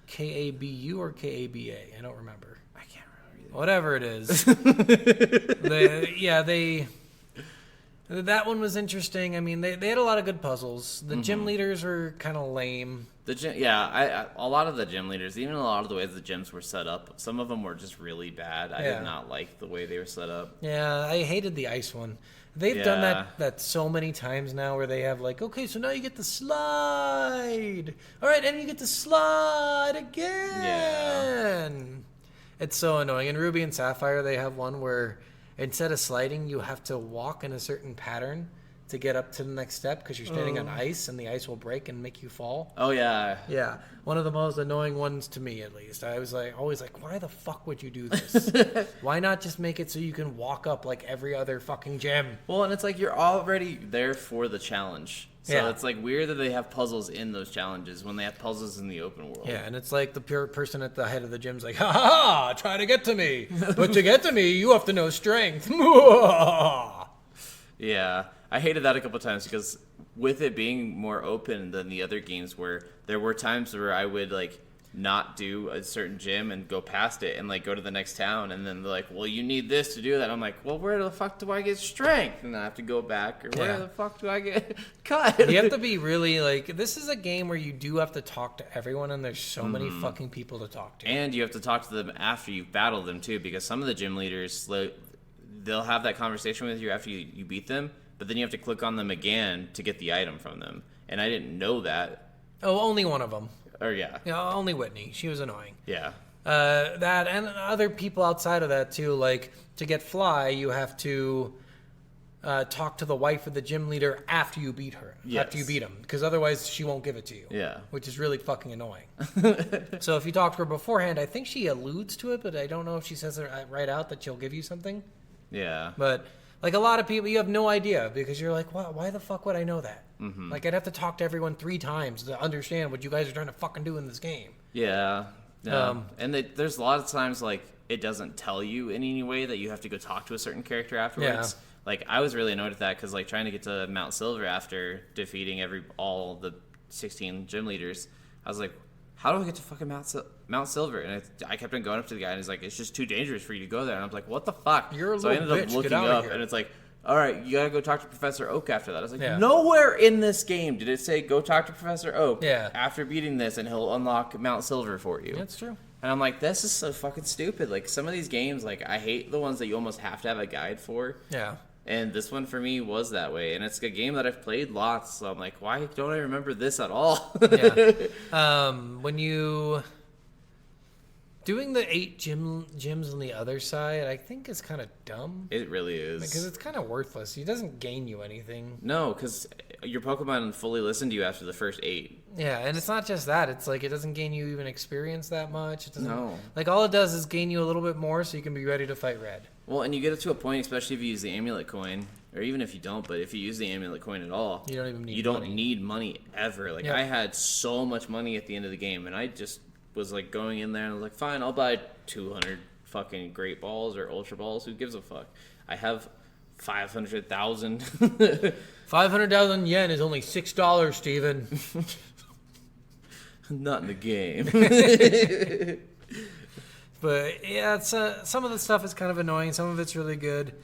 Speaker 1: Kabu or Kaba? I don't remember.
Speaker 2: I can't remember either.
Speaker 1: Whatever it is. That one was interesting. I mean, they had a lot of good puzzles. The gym leaders were kind of lame.
Speaker 2: The gym, yeah, a lot of the gym leaders, even a lot of the ways the gyms were set up, some of them were just really bad. I did not like the way they were set up.
Speaker 1: Yeah, I hated the ice one. They've done that so many times now, where they have okay, so now you get to slide. All right, and you get to slide again. Yeah. It's so annoying. In Ruby and Sapphire, they have one where instead of sliding, you have to walk in a certain pattern to get up to the next step, because you're standing on ice and the ice will break and make you fall.
Speaker 2: Oh, yeah.
Speaker 1: Yeah. One of the most annoying ones to me, at least. I was always like, why the fuck would you do this? Why not just make it so you can walk up like every other fucking gym?
Speaker 2: Well, and it's like you're already there for the challenge. So it's weird that they have puzzles in those challenges when they have puzzles in the open world.
Speaker 1: Yeah, and it's like the pure person at the head of the gym's like, ha ha ha, try to get to me. But to get to me, you have to know strength.
Speaker 2: Yeah, I hated that a couple times because with it being more open than the other games, where there were times where I would not do a certain gym and go past it and go to the next town, and then they're like, well, you need this to do that. I'm like, well, where the fuck do I get strength? And I have to go back, or where the fuck do I get cut?
Speaker 1: You have to be really this is a game where you do have to talk to everyone, and there's so many fucking people to talk to.
Speaker 2: And you have to talk to them after you've battled them too, because some of the gym leaders, they'll have that conversation with you after you beat them, but then you have to click on them again to get the item from them. And I didn't know that.
Speaker 1: Oh, only one of them.
Speaker 2: Or yeah.
Speaker 1: Yeah, only Whitney. She was annoying.
Speaker 2: Yeah.
Speaker 1: That and other people outside of that too. To get Fly, you have to talk to the wife of the gym leader after you beat her.
Speaker 2: Yes.
Speaker 1: After you beat him, because otherwise she won't give it to you.
Speaker 2: Yeah.
Speaker 1: Which is really fucking annoying. So if you talk to her beforehand, I think she alludes to it, but I don't know if she says it right out that she'll give you something.
Speaker 2: Yeah.
Speaker 1: But a lot of people, you have no idea, because you're like, why the fuck would I know that? Mm-hmm. I'd have to talk to everyone 3 times to understand what you guys are trying to fucking do in this game.
Speaker 2: Yeah. And there's a lot of times, like, it doesn't tell you in any way that you have to go talk to a certain character afterwards.
Speaker 1: Yeah.
Speaker 2: Like, I was really annoyed at that because, like, trying to get to Mount Silver after defeating all the 16 gym leaders, I was like, how do I get to fucking Mount Silver? And I kept on going up to the guy, and he's like, it's just too dangerous for you to go there. And I was like, what the fuck?
Speaker 1: You're a
Speaker 2: so I
Speaker 1: little
Speaker 2: ended
Speaker 1: bitch.
Speaker 2: up looking
Speaker 1: Get out of
Speaker 2: up,
Speaker 1: here.
Speaker 2: and it's like, all right, you gotta go talk to Professor Oak after that. I was like,
Speaker 1: Yeah.
Speaker 2: nowhere in this game did it say go talk to Professor Oak
Speaker 1: Yeah.
Speaker 2: after beating this, and he'll unlock Mount Silver for you.
Speaker 1: That's true.
Speaker 2: And I'm like, this is so fucking stupid. Like, some of these games, like, I hate the ones that you almost have to have a guide for.
Speaker 1: Yeah.
Speaker 2: And this one for me was that way. And it's a game that I've played lots, so I'm like, why don't I remember this at all?
Speaker 1: Yeah. When you doing the 8 gyms on the other side, I think is kind of dumb.
Speaker 2: It really is.
Speaker 1: Because it's kind of worthless. It doesn't gain you anything.
Speaker 2: No, because your Pokemon fully listen to you after the first 8.
Speaker 1: Yeah, and it's not just that. It's like it doesn't gain you even experience that much. It doesn't.
Speaker 2: No.
Speaker 1: Like all it does is gain you a little bit more, so you can be ready to fight Red.
Speaker 2: Well, and you get it to a point, especially if you use the amulet coin, or even if you don't, but if you use the amulet coin at all,
Speaker 1: You don't even need
Speaker 2: you don't
Speaker 1: money.
Speaker 2: need money ever. Like,
Speaker 1: Yep.
Speaker 2: I had so much money at the end of the game, and I just was like going in there and I was like, fine, I'll buy 200 fucking Great Balls or Ultra Balls. Who gives a fuck? I have 500,000.
Speaker 1: 500,000 yen is only $6, Steven.
Speaker 2: Not in the game.
Speaker 1: But yeah, it's some of the stuff is kind of annoying. Some of it's really good.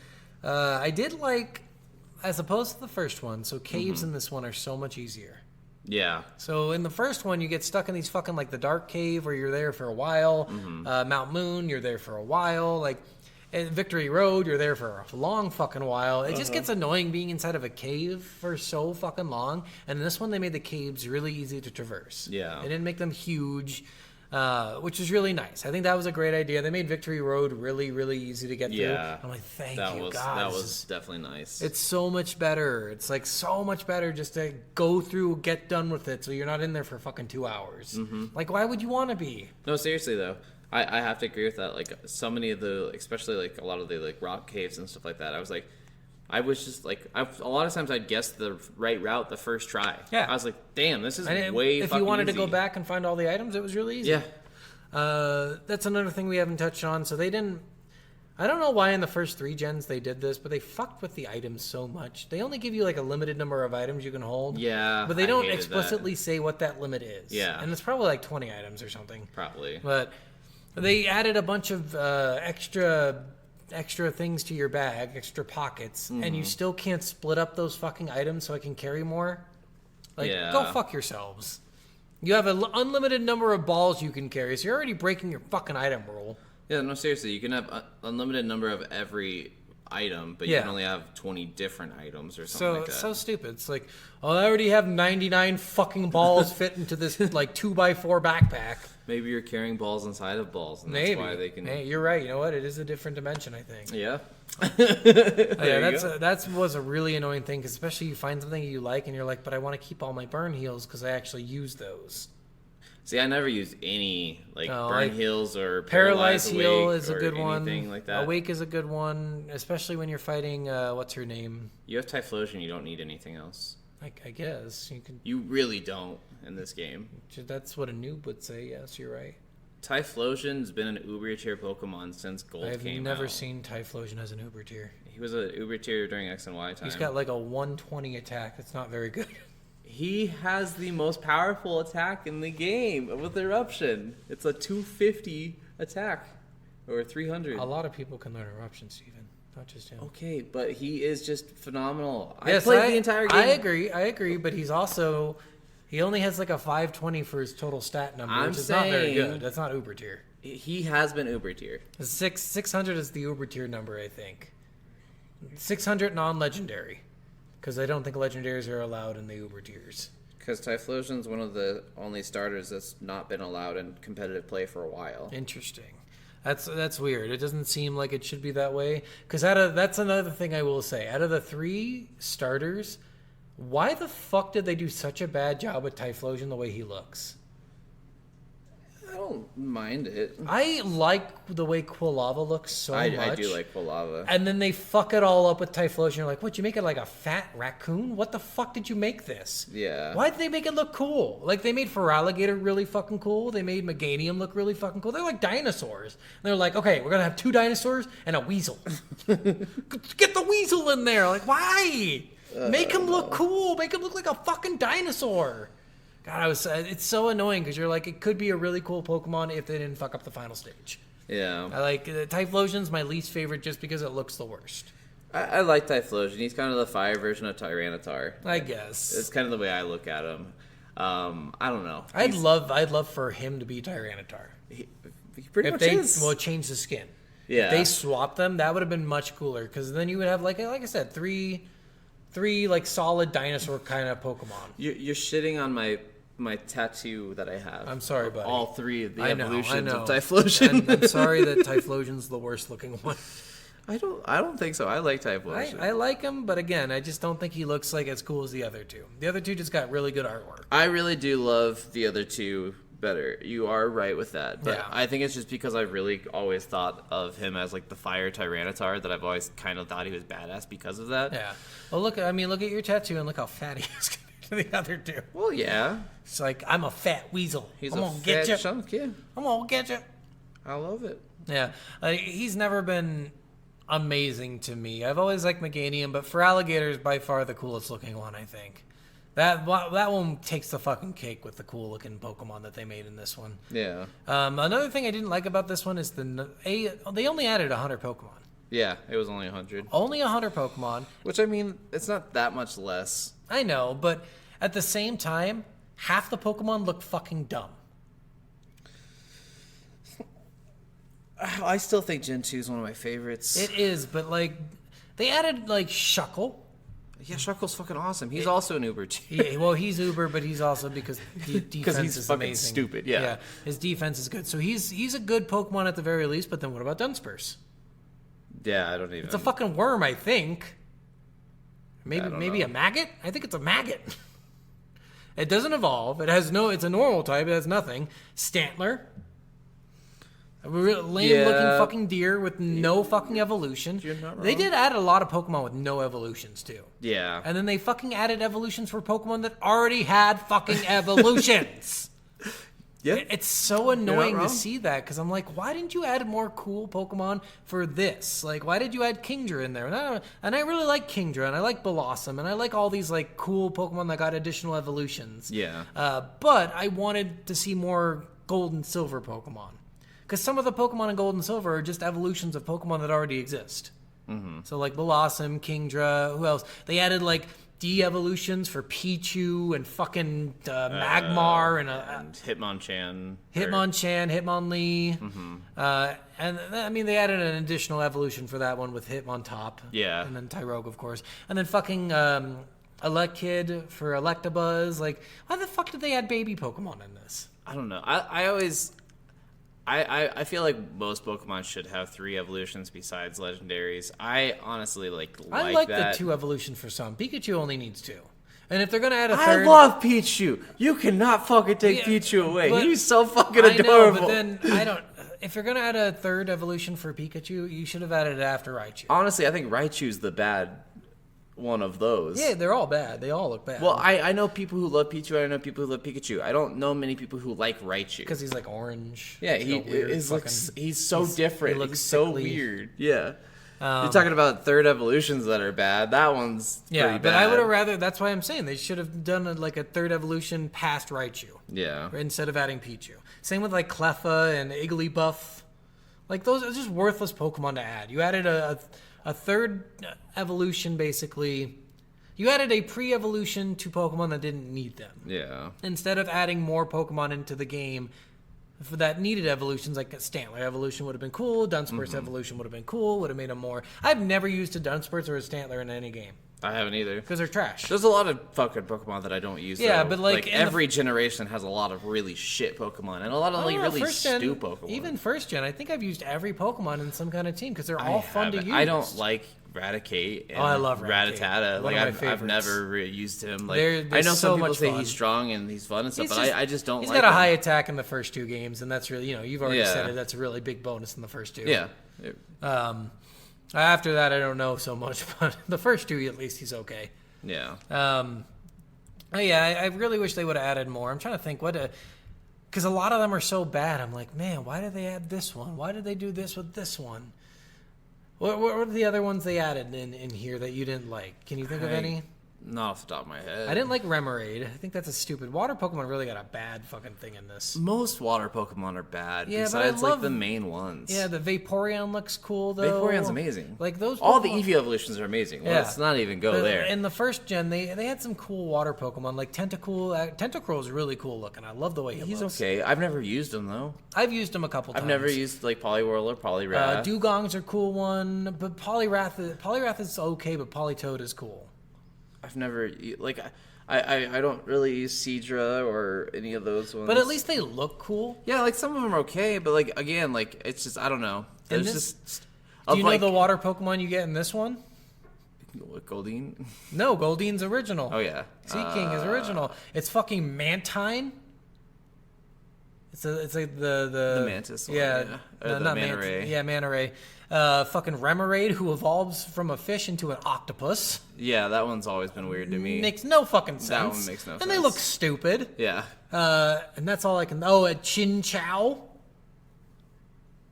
Speaker 1: I did like, as opposed to the first one. So caves in this one are so much easier.
Speaker 2: Yeah.
Speaker 1: So in the first one, you get stuck in these fucking like the dark cave where you're there for a while. Mount Moon, you're there for a while. Like and Victory Road, you're there for a long fucking while. It just gets annoying being inside of a cave for so fucking long. And in this one, they made the caves really easy to traverse.
Speaker 2: Yeah.
Speaker 1: They didn't make them huge, which is really nice. I think that was a great idea. They made Victory Road really, really easy to get through.
Speaker 2: Yeah.
Speaker 1: I'm like, thank
Speaker 2: That
Speaker 1: you,
Speaker 2: was
Speaker 1: God.
Speaker 2: that
Speaker 1: This
Speaker 2: was
Speaker 1: is-
Speaker 2: definitely nice.
Speaker 1: It's so much better. It's like so much better just to go through, get done with it, so you're not in there for fucking 2 hours. Like, why would you want to be?
Speaker 2: No, seriously though, I have to agree with that. Like, so many of the, especially like a lot of the like rock caves and stuff like that, I was just like, a lot of times I'd guess the right route the first try.
Speaker 1: Yeah.
Speaker 2: I was like, damn, this is
Speaker 1: And
Speaker 2: way
Speaker 1: if
Speaker 2: fucking
Speaker 1: you wanted to go
Speaker 2: easy.
Speaker 1: back and find all the items, it was really easy.
Speaker 2: Yeah.
Speaker 1: That's another thing we haven't touched on. So they didn't. I don't know why in the first 3 gens they did this, but they fucked with the items so much. They only give you like a limited number of items you can hold.
Speaker 2: Yeah,
Speaker 1: But they
Speaker 2: I
Speaker 1: don't
Speaker 2: hated
Speaker 1: explicitly say what that limit is.
Speaker 2: Yeah.
Speaker 1: And it's probably like 20 items or something.
Speaker 2: Probably.
Speaker 1: But they added a bunch of extra things to your bag, extra pockets, and you still can't split up those fucking items so I can carry more. Like,
Speaker 2: Yeah.
Speaker 1: go fuck yourselves. You have an unlimited number of balls you can carry, so you're already breaking your fucking item rule.
Speaker 2: Yeah, no, seriously, you can have unlimited number of every item, but you
Speaker 1: Yeah.
Speaker 2: can only have 20 different items or something
Speaker 1: So
Speaker 2: like that.
Speaker 1: so stupid. It's like, oh, I already have 99 fucking balls fit into this like 2x4 backpack.
Speaker 2: Maybe you're carrying balls inside of balls, and
Speaker 1: Maybe.
Speaker 2: that's why they can.
Speaker 1: Hey, you're right. You know what? It is a different dimension, I think.
Speaker 2: Yeah.
Speaker 1: Yeah, that was a really annoying thing, 'cause especially you find something you like and you're like, but I want to keep all my burn heals because I actually use those.
Speaker 2: See, I never used any like
Speaker 1: No,
Speaker 2: burn
Speaker 1: I-
Speaker 2: heals or
Speaker 1: Paralyze heal
Speaker 2: Awake
Speaker 1: is a
Speaker 2: or
Speaker 1: good one.
Speaker 2: anything like that.
Speaker 1: Awake is a good one, especially when you're fighting. What's her name?
Speaker 2: You have Typhlosion, you don't need anything else.
Speaker 1: I guess you can.
Speaker 2: You really don't in this game.
Speaker 1: That's what a noob would say. Yes, you're right.
Speaker 2: Typhlosion's been an Uber tier Pokemon since Gold
Speaker 1: I've
Speaker 2: came
Speaker 1: never
Speaker 2: out.
Speaker 1: seen Typhlosion as an Uber tier.
Speaker 2: He was an Uber tier during X and Y time.
Speaker 1: He's got like a 120 attack. That's not very good.
Speaker 2: He has the most powerful attack in the game with Eruption. It's a 250 attack. Or 300.
Speaker 1: A lot of people can learn Eruption, Steven. Not just him.
Speaker 2: Okay, but he is just phenomenal.
Speaker 1: Yes,
Speaker 2: I played the entire game.
Speaker 1: I agree, but he's also he only has like a 520 for his total stat number,
Speaker 2: I'm
Speaker 1: which is not very
Speaker 2: saying-
Speaker 1: good. That's not Uber tier.
Speaker 2: He has been Uber tier.
Speaker 1: 600 is the Uber tier number, I think. 600 non-legendary, because I don't think legendaries are allowed in the Uber tiers.
Speaker 2: Because Typhlosion's one of the only starters that's not been allowed in competitive play for a while.
Speaker 1: Interesting. That's weird. It doesn't seem like it should be that way. Because that's another thing I will say. Out of the 3 starters, why the fuck did they do such a bad job with Typhlosion the way he looks?
Speaker 2: I don't mind it.
Speaker 1: I like the way Quilava looks so much.
Speaker 2: I do like Quilava.
Speaker 1: And then they fuck it all up with Typhlosion. You're like, what, you make it like a fat raccoon? What the fuck did you make this?
Speaker 2: Yeah.
Speaker 1: Why did they make it look cool? Like, they made Feraligatr really fucking cool. They made Meganium look really fucking cool. They're like dinosaurs. And they're like, okay, we're going to have 2 dinosaurs and a weasel. Get the weasel in there. Like, why? Make him look cool. Make him look like a fucking dinosaur. God, it's so annoying because you're like, it could be a really cool Pokemon if they didn't fuck up the final stage.
Speaker 2: Yeah.
Speaker 1: I like Typhlosion's my least favorite just because it looks the worst.
Speaker 2: I like Typhlosion. He's kind of the fire version of Tyranitar.
Speaker 1: I guess.
Speaker 2: It's kind of the way I look at him. I don't know.
Speaker 1: I'd love for him to be Tyranitar.
Speaker 2: He pretty
Speaker 1: If
Speaker 2: much
Speaker 1: they
Speaker 2: is.
Speaker 1: change the skin.
Speaker 2: Yeah.
Speaker 1: If they swap them, that would have been much cooler because then you would have like I said, three like solid dinosaur kind of Pokemon.
Speaker 2: You're shitting on my tattoo that I have.
Speaker 1: I'm sorry, buddy.
Speaker 2: All 3 of the
Speaker 1: I know.
Speaker 2: evolutions of Typhlosion.
Speaker 1: And I'm sorry that Typhlosion's the worst looking one.
Speaker 2: I don't think so. I like Typhlosion.
Speaker 1: I like him, but again, I just don't think he looks like as cool as the other 2. The other 2 just got really good artwork.
Speaker 2: I really do love the other 2 better. You are right with that. But
Speaker 1: Yeah.
Speaker 2: I think it's just because I've really always thought of him as like the fire Tyranitar that I've always kind of thought he was badass because of that.
Speaker 1: Yeah. Well, look at your tattoo and look how fat he is compared to the other 2.
Speaker 2: Well, yeah.
Speaker 1: It's like, I'm a fat weasel.
Speaker 2: He's
Speaker 1: I'm
Speaker 2: a
Speaker 1: gonna get
Speaker 2: fat
Speaker 1: you.
Speaker 2: chunk, yeah.
Speaker 1: I'm gonna get you.
Speaker 2: I love it.
Speaker 1: Yeah, he's never been amazing to me. I've always liked Meganium, but Feraligatr is by far the coolest looking one, I think. That one takes the fucking cake with the cool looking Pokemon that they made in this one.
Speaker 2: Yeah.
Speaker 1: Another thing I didn't like about this one is they only added 100 Pokemon.
Speaker 2: Yeah, it was only 100.
Speaker 1: Only 100 Pokemon.
Speaker 2: Which, I mean, it's not that much less.
Speaker 1: I know, but at the same time, half the Pokemon look fucking dumb.
Speaker 2: I still think Gen 2 is one of my favorites.
Speaker 1: It is, but like they added like Shuckle.
Speaker 2: Yeah, Shuckle's fucking awesome. He's also an Uber too.
Speaker 1: Yeah, well, he's Uber, but he's also because defense
Speaker 2: he's
Speaker 1: is
Speaker 2: fucking
Speaker 1: amazing.
Speaker 2: stupid. Yeah,
Speaker 1: his defense is good. So he's a good Pokemon at the very least. But then what about Dunsparce?
Speaker 2: Yeah, I don't even.
Speaker 1: It's a fucking worm, I think. Maybe
Speaker 2: know.
Speaker 1: a maggot. I think it's a maggot. It doesn't evolve. It has no. It's a normal type. It has nothing. Stantler. A real lame-looking fucking deer with no fucking evolution.
Speaker 2: You're not wrong.
Speaker 1: They did add a lot of Pokemon with no evolutions, too.
Speaker 2: Yeah.
Speaker 1: And then they fucking added evolutions for Pokemon that already had fucking evolutions.
Speaker 2: Yeah.
Speaker 1: It's so annoying
Speaker 2: wrong.
Speaker 1: to see that, because I'm like, why didn't you add more cool Pokemon for this? Like, why did you add Kingdra in there? And I really like Kingdra, and I like Blossom, and I like all these, like, cool Pokemon that got additional evolutions.
Speaker 2: Yeah.
Speaker 1: But I wanted to see more Gold and Silver Pokemon. Because some of the Pokemon in Gold and Silver are just evolutions of Pokemon that already exist. Mm-hmm. So, like, Blossom, Kingdra, who else? They added, like, de-evolutions for Pichu and fucking Magmar and
Speaker 2: Hitmonchan.
Speaker 1: Hitmonlee.
Speaker 2: Mm-hmm.
Speaker 1: And, I mean, they added an additional evolution for that one with Hitmontop.
Speaker 2: Yeah.
Speaker 1: And then Tyrogue, of course. And then fucking Elekid for Electabuzz. Like, why the fuck did they add baby Pokemon in this?
Speaker 2: I don't know. I always... I feel like most Pokemon should have 3 evolutions besides legendaries. I honestly like
Speaker 1: I like
Speaker 2: that.
Speaker 1: the 2 evolution for some. Pikachu only needs 2. And if they're going to add a
Speaker 2: I
Speaker 1: third...
Speaker 2: love Pichu. You cannot fucking take
Speaker 1: Yeah,
Speaker 2: Pichu away.
Speaker 1: but
Speaker 2: He's so fucking
Speaker 1: I know,
Speaker 2: adorable.
Speaker 1: but then I don't... If you're going to add a third evolution for Pikachu, you should have added it after Raichu.
Speaker 2: Honestly, I think Raichu's the bad one of those.
Speaker 1: Yeah, they're all bad. They all look bad.
Speaker 2: Well, I know people who love Pichu. I know people who love Pikachu. I don't know many people who like Raichu.
Speaker 1: Because he's like orange.
Speaker 2: Yeah,
Speaker 1: He's
Speaker 2: he
Speaker 1: got weird
Speaker 2: is like
Speaker 1: fucking-
Speaker 2: he's so different.
Speaker 1: he looks
Speaker 2: He's so
Speaker 1: sickly.
Speaker 2: weird. Yeah. You're talking about third evolutions that are bad. That one's
Speaker 1: Yeah,
Speaker 2: pretty
Speaker 1: but
Speaker 2: bad.
Speaker 1: I would have rather... That's why I'm saying they should have done a third evolution past Raichu.
Speaker 2: Yeah.
Speaker 1: Instead of adding Pichu. Same with like Cleffa and Igglybuff. Like those are just worthless Pokemon to add. You added a third evolution basically. You added a pre-evolution to Pokemon that didn't need them.
Speaker 2: Yeah.
Speaker 1: Instead of adding more Pokemon into the game for that needed evolutions, like a Stantler evolution would have been cool, Dunsparce evolution would have been cool, would have made them more... I've never used a Dunsparce or a Stantler in any game.
Speaker 2: I haven't either.
Speaker 1: Because they're trash.
Speaker 2: There's a lot of fucking Pokemon that I don't use.
Speaker 1: Yeah,
Speaker 2: though.
Speaker 1: but, like, in the-
Speaker 2: every generation has a lot of really shit Pokemon and a lot of like really stupid Pokemon.
Speaker 1: Even first gen, I think I've used every Pokemon in some kind of team because they're all fun to use.
Speaker 2: I don't like Raticate and
Speaker 1: I love Raticate.
Speaker 2: Rattata.
Speaker 1: One
Speaker 2: Like
Speaker 1: of my
Speaker 2: I've
Speaker 1: favorites.
Speaker 2: never used him. Like
Speaker 1: They're
Speaker 2: I know
Speaker 1: so
Speaker 2: some people
Speaker 1: much
Speaker 2: say
Speaker 1: fun.
Speaker 2: he's strong and he's fun and stuff,
Speaker 1: He's
Speaker 2: but
Speaker 1: just-
Speaker 2: I just don't
Speaker 1: He's
Speaker 2: like
Speaker 1: got a
Speaker 2: him.
Speaker 1: high attack in the first 2 games, and that's really, you've already
Speaker 2: Yeah.
Speaker 1: said it. That's a really big bonus in the first 2.
Speaker 2: Yeah.
Speaker 1: After that, I don't know so much, but the first 2, at least, he's okay.
Speaker 2: Yeah.
Speaker 1: I really wish they would have added more. I'm trying to think because a lot of them are so bad. I'm like, man, why did they add this one? Why did they do this with this one? What were the other ones they added in here that you didn't like? Can you think of any?
Speaker 2: Not off the top of my head.
Speaker 1: I didn't like Remoraid. I think that's a stupid. Water Pokemon really got a bad fucking thing in this.
Speaker 2: Most water Pokemon are bad.
Speaker 1: Yeah, but I
Speaker 2: besides
Speaker 1: love-
Speaker 2: like the main ones.
Speaker 1: Yeah, the Vaporeon looks cool though.
Speaker 2: Vaporeon's amazing.
Speaker 1: Like those.
Speaker 2: All the
Speaker 1: Pokemon-
Speaker 2: Eevee evolutions are amazing.
Speaker 1: Yeah.
Speaker 2: Let's not even go there.
Speaker 1: In the first gen, they had some cool water Pokemon, like Tentacool. Tentacruel is really cool looking. I love the way he
Speaker 2: He's
Speaker 1: looks.
Speaker 2: okay. I've never used him though.
Speaker 1: I've used him a couple times.
Speaker 2: I've never used like Poliwhirl or Poliwrath.
Speaker 1: Dugong's a cool one, but Poliwrath is okay, but Politoed is cool.
Speaker 2: I've never like I don't really use Seadra or any of those ones.
Speaker 1: But at least they look cool.
Speaker 2: yeah, like some of them are okay, but like again, like it's just I don't know.
Speaker 1: And
Speaker 2: There's
Speaker 1: this-
Speaker 2: just
Speaker 1: Do you know
Speaker 2: like,
Speaker 1: the water Pokemon you get in this one?
Speaker 2: what, Goldeen?
Speaker 1: No, Goldine's original.
Speaker 2: Oh yeah,
Speaker 1: Sea King is original. It's fucking Mantine. It's like the
Speaker 2: Mantis one,
Speaker 1: Yeah,
Speaker 2: yeah. Or
Speaker 1: no,
Speaker 2: the
Speaker 1: not
Speaker 2: Manta
Speaker 1: Mantis.
Speaker 2: Ray.
Speaker 1: Yeah, Manta Ray. Fucking Remoraid, who evolves from a fish into an octopus.
Speaker 2: yeah. That one's always been weird to me.
Speaker 1: Makes no fucking sense.
Speaker 2: That one makes no
Speaker 1: And they
Speaker 2: sense.
Speaker 1: look stupid.
Speaker 2: Yeah,
Speaker 1: And that's all I can. Oh, a Chin Chow.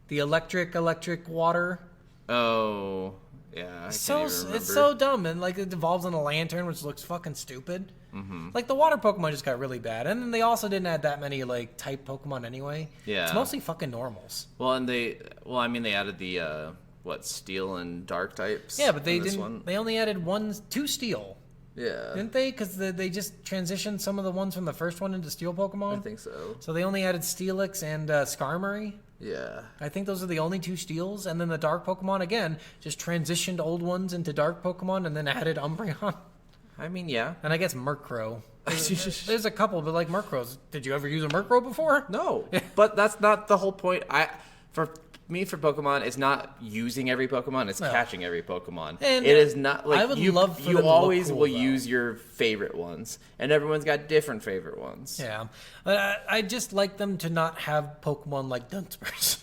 Speaker 1: The electric water.
Speaker 2: oh yeah. I
Speaker 1: So
Speaker 2: can't even remember.
Speaker 1: it's so dumb, and like it evolves in a lantern, which looks fucking stupid. Mm-hmm. Like the water Pokemon just got really bad, and then they also didn't add that many like type Pokemon anyway.
Speaker 2: Yeah.
Speaker 1: It's mostly fucking normals.
Speaker 2: Well, and they added the steel and dark types.
Speaker 1: Yeah, but they
Speaker 2: in this
Speaker 1: didn't.
Speaker 2: one.
Speaker 1: They only added 2 steel,
Speaker 2: Yeah,
Speaker 1: didn't they? Because they just transitioned some of the ones from the first one into steel Pokemon.
Speaker 2: I think so.
Speaker 1: So they only added Steelix and Skarmory.
Speaker 2: Yeah.
Speaker 1: I think those are the only 2 steals, and then the dark Pokemon again just transitioned old ones into dark Pokemon, and then added Umbreon,
Speaker 2: I mean, yeah.
Speaker 1: and I guess Murkrow. There's a couple, but like Murkrows. Did you ever use a Murkrow before?
Speaker 2: No, but that's not the whole point. For Pokemon, it's not using every Pokemon; it's catching every Pokemon.
Speaker 1: And
Speaker 2: it is not like
Speaker 1: I would
Speaker 2: you.
Speaker 1: love for them
Speaker 2: You
Speaker 1: to look
Speaker 2: always
Speaker 1: cool,
Speaker 2: will
Speaker 1: though.
Speaker 2: use your favorite ones, and everyone's got different favorite ones.
Speaker 1: Yeah, but I just like them to not have Pokemon like Dunsparce.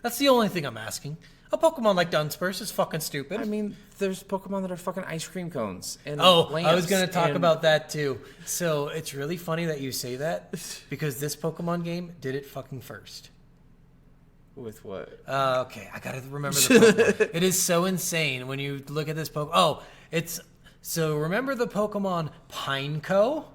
Speaker 1: That's the only thing I'm asking. A Pokemon like Dunsparce is fucking stupid.
Speaker 2: I mean, there's Pokemon that are fucking ice cream cones. And
Speaker 1: I was
Speaker 2: lamps
Speaker 1: going to talk
Speaker 2: and-
Speaker 1: about that too. So it's really funny that you say that because this Pokemon game did it fucking first.
Speaker 2: with what?
Speaker 1: Okay, I gotta remember the Pokemon. It is so insane when you look at this Pokemon. Oh, so remember the Pokemon Pineco?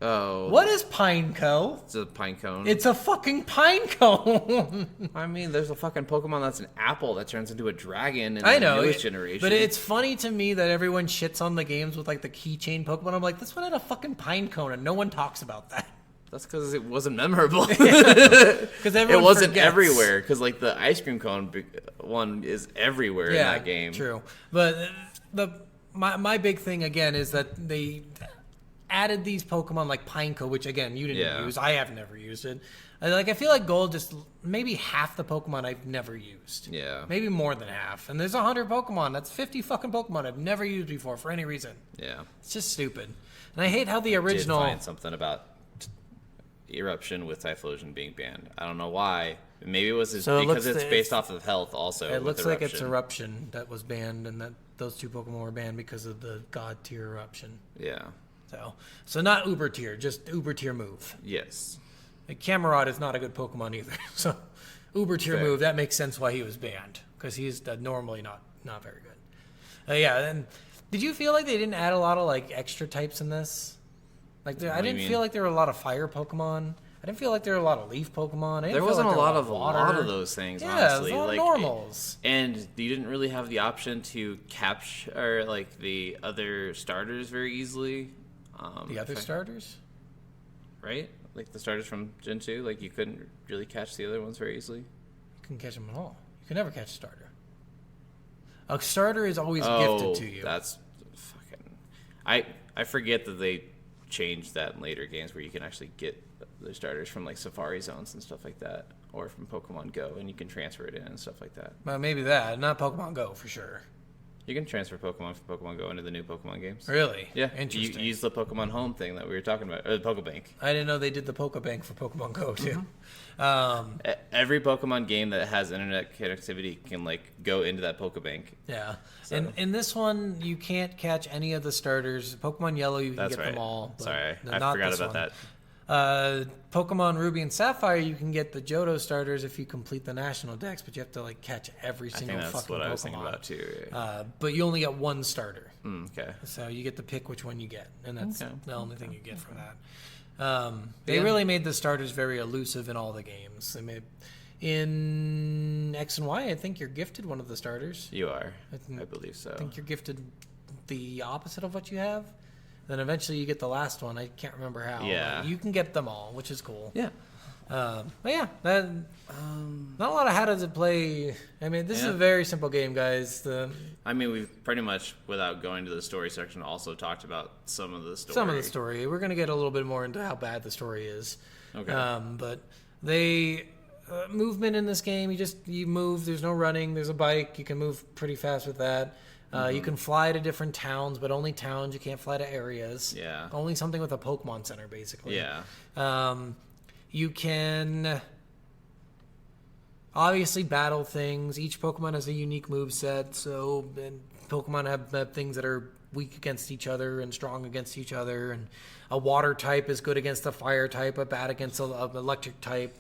Speaker 2: Oh,
Speaker 1: What is Pineco?
Speaker 2: It's a pine cone.
Speaker 1: It's a fucking pine cone.
Speaker 2: I mean, there's a fucking Pokemon that's an apple that turns into a dragon in
Speaker 1: I
Speaker 2: the
Speaker 1: know,
Speaker 2: newest generation.
Speaker 1: but it's funny to me that everyone shits on the games with like the keychain Pokemon. I'm like, this one had a fucking pine cone, and no one talks about that
Speaker 2: That's because it wasn't memorable.
Speaker 1: because
Speaker 2: It wasn't everywhere because like the ice cream cone one is everywhere in that game.
Speaker 1: True, but my big thing again is that they added these Pokemon like Pineco, which again you didn't use. I have never used it. I feel like Gold just maybe half the Pokemon I've never used.
Speaker 2: Yeah.
Speaker 1: maybe more than half. And there's 100 Pokemon. That's 50 fucking Pokemon I've never used before for any reason.
Speaker 2: Yeah.
Speaker 1: It's just stupid. And I hate how the
Speaker 2: Did
Speaker 1: original.
Speaker 2: find something about Eruption with Typhlosion being banned. I don't know why. Maybe it was
Speaker 1: So it
Speaker 2: because
Speaker 1: looks
Speaker 2: it's
Speaker 1: that
Speaker 2: based off of health also.
Speaker 1: It
Speaker 2: with
Speaker 1: looks like it's
Speaker 2: Eruption.
Speaker 1: Eruption that was banned, and that those 2 Pokemon were banned because of the God tier Eruption.
Speaker 2: Yeah.
Speaker 1: So not Uber tier, just Uber tier move.
Speaker 2: Yes.
Speaker 1: And Camerot is not a good Pokemon either. So Uber tier
Speaker 2: Fair.
Speaker 1: move, that makes sense why he was banned, because he's normally not very good. Yeah, and did you feel like they didn't add a lot of like extra types in this? Like I
Speaker 2: do you
Speaker 1: didn't
Speaker 2: mean?
Speaker 1: feel like there were a lot of fire Pokemon. I didn't feel like there were a lot of leaf Pokemon. I didn't
Speaker 2: There
Speaker 1: feel
Speaker 2: wasn't
Speaker 1: like
Speaker 2: a
Speaker 1: there
Speaker 2: lot
Speaker 1: were
Speaker 2: of
Speaker 1: water.
Speaker 2: those things,
Speaker 1: Yeah,
Speaker 2: honestly.
Speaker 1: it was a lot of
Speaker 2: Like
Speaker 1: normals.
Speaker 2: And you didn't really have the option to capture like the other starters very easily.
Speaker 1: The other starters?
Speaker 2: Right? Like the starters from Gen 2, like you couldn't really catch the other ones very easily.
Speaker 1: You couldn't catch them at all. You can never catch a starter. A starter is always gifted to you.
Speaker 2: That's fucking. I forget that they changed that in later games where you can actually get the starters from like Safari Zones and stuff like that, or from Pokemon Go, and you can transfer it in and stuff like that.
Speaker 1: Well, maybe that. Not Pokemon Go, for sure.
Speaker 2: You can transfer Pokemon from Pokemon Go into the new Pokemon games.
Speaker 1: Really?
Speaker 2: Yeah.
Speaker 1: Interesting.
Speaker 2: You use the Pokemon Home thing that we were talking about, or the Pokebank.
Speaker 1: I didn't know they did the Pokebank for Pokemon Go too.
Speaker 2: Every Pokemon game that has internet connectivity can go into that Pokebank.
Speaker 1: Yeah.
Speaker 2: So-
Speaker 1: And in this one, you can't catch any of the starters. Pokemon Yellow, you can
Speaker 2: That's
Speaker 1: get
Speaker 2: right.
Speaker 1: them all. But
Speaker 2: Sorry, I
Speaker 1: not
Speaker 2: forgot
Speaker 1: this
Speaker 2: about
Speaker 1: one.
Speaker 2: that.
Speaker 1: Pokemon Ruby and Sapphire, you can get the Johto starters if you complete the national dex, but you have to catch every
Speaker 2: I
Speaker 1: single
Speaker 2: think that's
Speaker 1: fucking
Speaker 2: what
Speaker 1: Pokemon.
Speaker 2: I was thinking about too.
Speaker 1: But you only get one starter,
Speaker 2: Okay.
Speaker 1: so you get to pick which one you get, and that's
Speaker 2: Okay.
Speaker 1: the only thing you get from that. They
Speaker 2: Yeah.
Speaker 1: really made the starters very elusive in all the games. They made in X and Y. I think you're gifted one of the starters.
Speaker 2: You are.
Speaker 1: think-
Speaker 2: I believe so.
Speaker 1: I think you're gifted the opposite of what you have. Then eventually you get the last one. I can't remember how.
Speaker 2: Yeah.
Speaker 1: But you can get them all, which is cool.
Speaker 2: Yeah.
Speaker 1: But yeah, not a lot of how does it play. I mean, this is
Speaker 2: Yeah.
Speaker 1: a very simple game, guys.
Speaker 2: I mean, we've pretty much, without going to the story section, also talked about some of the story.
Speaker 1: Some of the story. We're gonna get a little bit more into how bad the story is.
Speaker 2: Okay.
Speaker 1: But they movement in this game. You move. There's no running. There's a bike. You can move pretty fast with that. You can fly to different towns, but only towns. You can't fly to areas.
Speaker 2: Yeah.
Speaker 1: Only something with a Pokemon Center, basically.
Speaker 2: Yeah.
Speaker 1: You can obviously battle things. Each Pokemon has a unique move set, and Pokemon have things that are weak against each other and strong against each other. And a water type is good against a fire type, a bat against an electric type,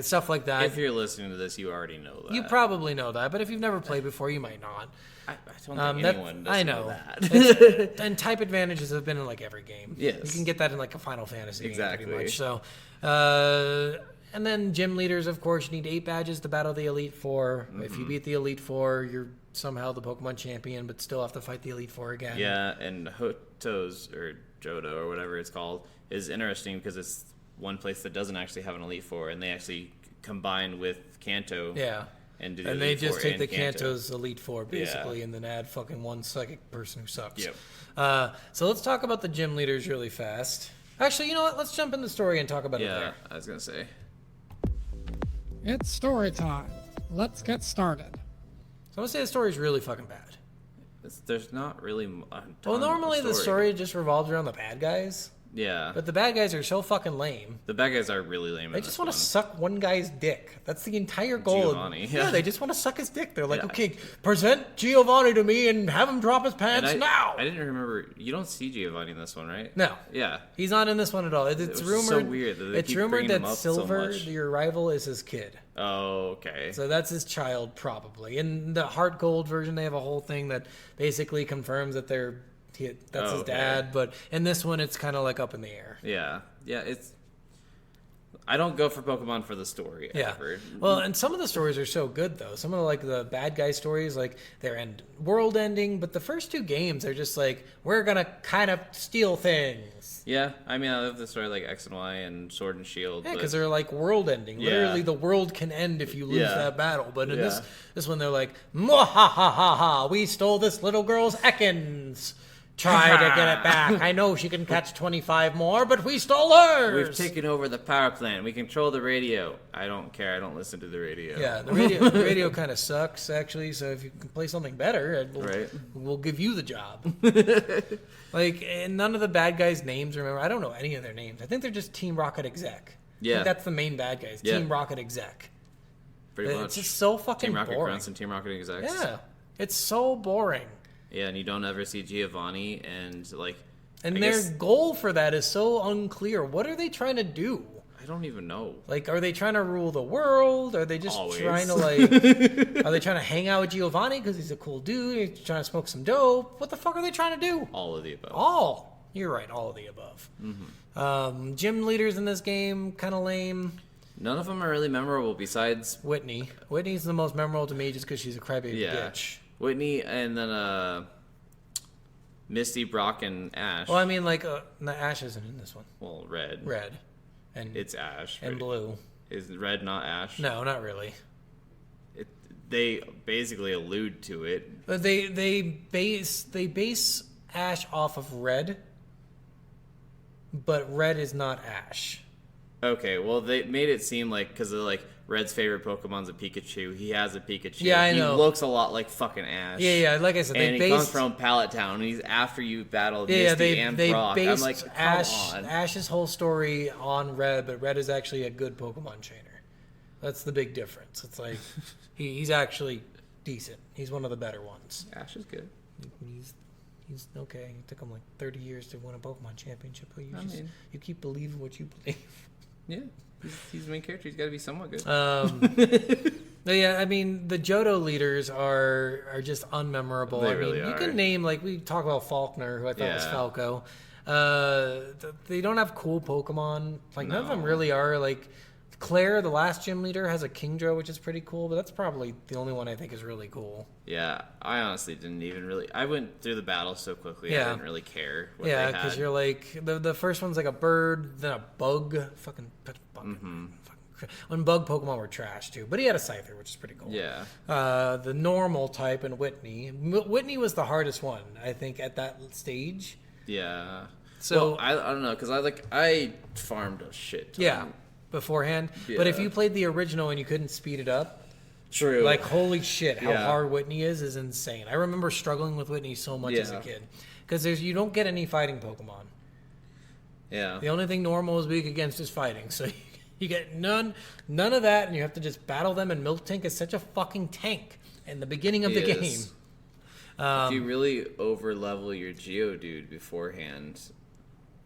Speaker 1: stuff like that.
Speaker 2: If you're listening to this, you already know that.
Speaker 1: You probably know that, but if you've never played before, you might not.
Speaker 2: I don't think anyone does
Speaker 1: I
Speaker 2: know
Speaker 1: know.
Speaker 2: that.
Speaker 1: And type advantages have been in every game.
Speaker 2: Yes.
Speaker 1: You can get that in a Final Fantasy
Speaker 2: Exactly.
Speaker 1: game, pretty much. So, and then gym leaders, of course, you need 8 badges to battle the Elite Four. If you beat the Elite Four, you're somehow the Pokemon champion, but still have to fight the Elite Four again.
Speaker 2: Yeah, and Hoto's, or Johto, or whatever it's called, is interesting because it's one place that doesn't actually have an Elite Four, and they actually combine with Kanto.
Speaker 1: Yeah.
Speaker 2: And, do the
Speaker 1: And they
Speaker 2: Elite
Speaker 1: just
Speaker 2: Four
Speaker 1: take
Speaker 2: in
Speaker 1: the
Speaker 2: Kanto.
Speaker 1: Kanto's Elite Four, basically, and then add fucking one psychic person who sucks.
Speaker 2: Yep.
Speaker 1: So let's talk about the gym leaders really fast. Actually, you know what? Let's jump in the story and talk about it
Speaker 2: Yeah,
Speaker 1: there.
Speaker 2: I was going to say.
Speaker 7: It's story time. Let's get started.
Speaker 1: So I'm going to say the story is really fucking bad.
Speaker 2: There's not really a ton
Speaker 1: Well, normally
Speaker 2: of
Speaker 1: the story just revolves around the bad guys,
Speaker 2: Yeah.
Speaker 1: but the bad guys are so fucking lame.
Speaker 2: The bad guys are really lame.
Speaker 1: They just want to suck one guy's dick. That's the entire goal.
Speaker 2: Giovanni,
Speaker 1: Yeah,
Speaker 2: yeah.
Speaker 1: they just want to suck his dick. They're like,
Speaker 2: Yeah.
Speaker 1: okay, present Giovanni to me and have him drop his pants now.
Speaker 2: I didn't remember. You don't see Giovanni in this one, right?
Speaker 1: No.
Speaker 2: Yeah.
Speaker 1: He's not in this one at all. It's
Speaker 2: was
Speaker 1: rumored.
Speaker 2: so weird that they
Speaker 1: it's
Speaker 2: keep
Speaker 1: rumored
Speaker 2: bringing him
Speaker 1: that
Speaker 2: up so
Speaker 1: Silver,
Speaker 2: much.
Speaker 1: your rival, is his kid.
Speaker 2: Oh, okay.
Speaker 1: So that's his child, probably. In the Heart Gold version, they have a whole thing that basically confirms that that's his
Speaker 2: okay.
Speaker 1: dad. But in this one, it's kind of up in the air.
Speaker 2: Yeah. Yeah. I don't go for Pokemon for the story.
Speaker 1: Yeah.
Speaker 2: Ever.
Speaker 1: Well, and some of the stories are so good though. Some of the bad guy stories, they're world ending, but the first 2 games are just we're gonna kind of steal things.
Speaker 2: Yeah. I mean, I love the story like X and Y and Sword and Shield.
Speaker 1: Yeah,
Speaker 2: but-
Speaker 1: because they're world ending.
Speaker 2: Yeah.
Speaker 1: Literally, the world can end if you lose
Speaker 2: Yeah.
Speaker 1: that battle. But in
Speaker 2: Yeah.
Speaker 1: this one, they're like, "Mwahahaha! We stole this little girl's Ekans. Try to get it back. I know she can catch 25 more, but we stole hers."
Speaker 2: We've taken over the power plant. We control the radio. I don't care. I don't listen to the radio.
Speaker 1: Yeah, the radio kind of sucks actually. So if you can play something better,
Speaker 2: Right.
Speaker 1: we'll give you the job. And none of the bad guys' names. Remember, I don't know any of their names. I think they're just Team Rocket Exec. I
Speaker 2: Yeah.
Speaker 1: think that's the main bad guys.
Speaker 2: Yeah.
Speaker 1: Team Rocket Exec.
Speaker 2: Pretty much.
Speaker 1: It's just so fucking
Speaker 2: Team Rocket
Speaker 1: boring.
Speaker 2: Grunts and Team Rocket Execs.
Speaker 1: Yeah, it's so boring.
Speaker 2: Yeah, and you don't ever see Giovanni and
Speaker 1: And
Speaker 2: I
Speaker 1: their
Speaker 2: guess-
Speaker 1: goal for that is so unclear. What are they trying to do?
Speaker 2: I don't even know.
Speaker 1: Are they trying to rule the world? Are they just
Speaker 2: Always.
Speaker 1: trying to are they trying to hang out with Giovanni because he's a cool dude? He's trying to smoke some dope. What the fuck are they trying to do?
Speaker 2: All of the above.
Speaker 1: All. You're right. All of the above. Gym leaders in this game kind of lame.
Speaker 2: None of them are really memorable besides
Speaker 1: Whitney. Whitney's the most memorable to me just because she's a crybaby bitch.
Speaker 2: Whitney and then Misty, Brock, and Ash.
Speaker 1: Well, I mean, no, Ash isn't in this one.
Speaker 2: Well, Red.
Speaker 1: Red, and
Speaker 2: It's Ash.
Speaker 1: and
Speaker 2: right?
Speaker 1: Blue.
Speaker 2: Is Red not Ash?
Speaker 1: No, not really.
Speaker 2: They basically allude to it.
Speaker 1: But they base Ash off of Red, but Red is not Ash.
Speaker 2: Okay, well, they made it seem because they're Red's favorite Pokemon's a Pikachu. He has a Pikachu.
Speaker 1: Yeah, I know.
Speaker 2: He looks a lot like fucking Ash.
Speaker 1: Yeah, like I said,
Speaker 2: and
Speaker 1: they
Speaker 2: he comes
Speaker 1: based
Speaker 2: from Pallet Town, and he's after you battled
Speaker 1: yeah,
Speaker 2: Misty
Speaker 1: they
Speaker 2: and
Speaker 1: they
Speaker 2: Brock. I'm
Speaker 1: based
Speaker 2: like, come on.
Speaker 1: Ash's whole story on Red, but Red is actually a good Pokemon trainer. That's the big difference. It's like he's actually decent. He's one of the better ones.
Speaker 2: Ash is good.
Speaker 1: He's okay. It took him like 30 years to win a Pokemon championship, but you keep believing what you believe.
Speaker 2: Yeah, he's the main character. He's got to be somewhat good.
Speaker 1: No, yeah, I mean the Johto leaders are just unmemorable.
Speaker 2: They really
Speaker 1: You
Speaker 2: are.
Speaker 1: can name, like, we talk about Faulkner, who I thought was
Speaker 2: Yeah.
Speaker 1: Falco. They don't have cool Pokemon. Like none of them
Speaker 2: No.
Speaker 1: really are. Like Claire, the last gym leader, has a Kingdra, which is pretty cool, but that's probably the only one I think is really cool.
Speaker 2: Yeah, I honestly didn't even really. I went through the battle so quickly.
Speaker 1: Yeah.
Speaker 2: I didn't really care. What
Speaker 1: Yeah,
Speaker 2: they
Speaker 1: because
Speaker 2: had.
Speaker 1: you're like the first one's like a bird, then a bug. Fucking bug.
Speaker 2: Mm-hmm.
Speaker 1: When bug Pokemon were trash too, but he had a Scyther, which is pretty cool.
Speaker 2: Yeah.
Speaker 1: The normal type and Whitney. Whitney was the hardest one, I think, at that stage.
Speaker 2: Yeah.
Speaker 1: So
Speaker 2: Well, I don't know, because I farmed a shit ton.
Speaker 1: yeah, beforehand. But if
Speaker 2: Yeah.
Speaker 1: you played the original and you couldn't speed it up,
Speaker 2: True.
Speaker 1: like holy shit, how
Speaker 2: Yeah.
Speaker 1: hard Whitney is insane. I remember struggling with Whitney so much as a
Speaker 2: Yeah.
Speaker 1: kid because you don't get any fighting Pokemon.
Speaker 2: Yeah.
Speaker 1: The only thing normal is weak against is fighting. So you get none of that, and you have to just battle them. And Milk Tank is such a fucking tank in the beginning of the
Speaker 2: He
Speaker 1: game.
Speaker 2: is. If you really over level your Geodude beforehand,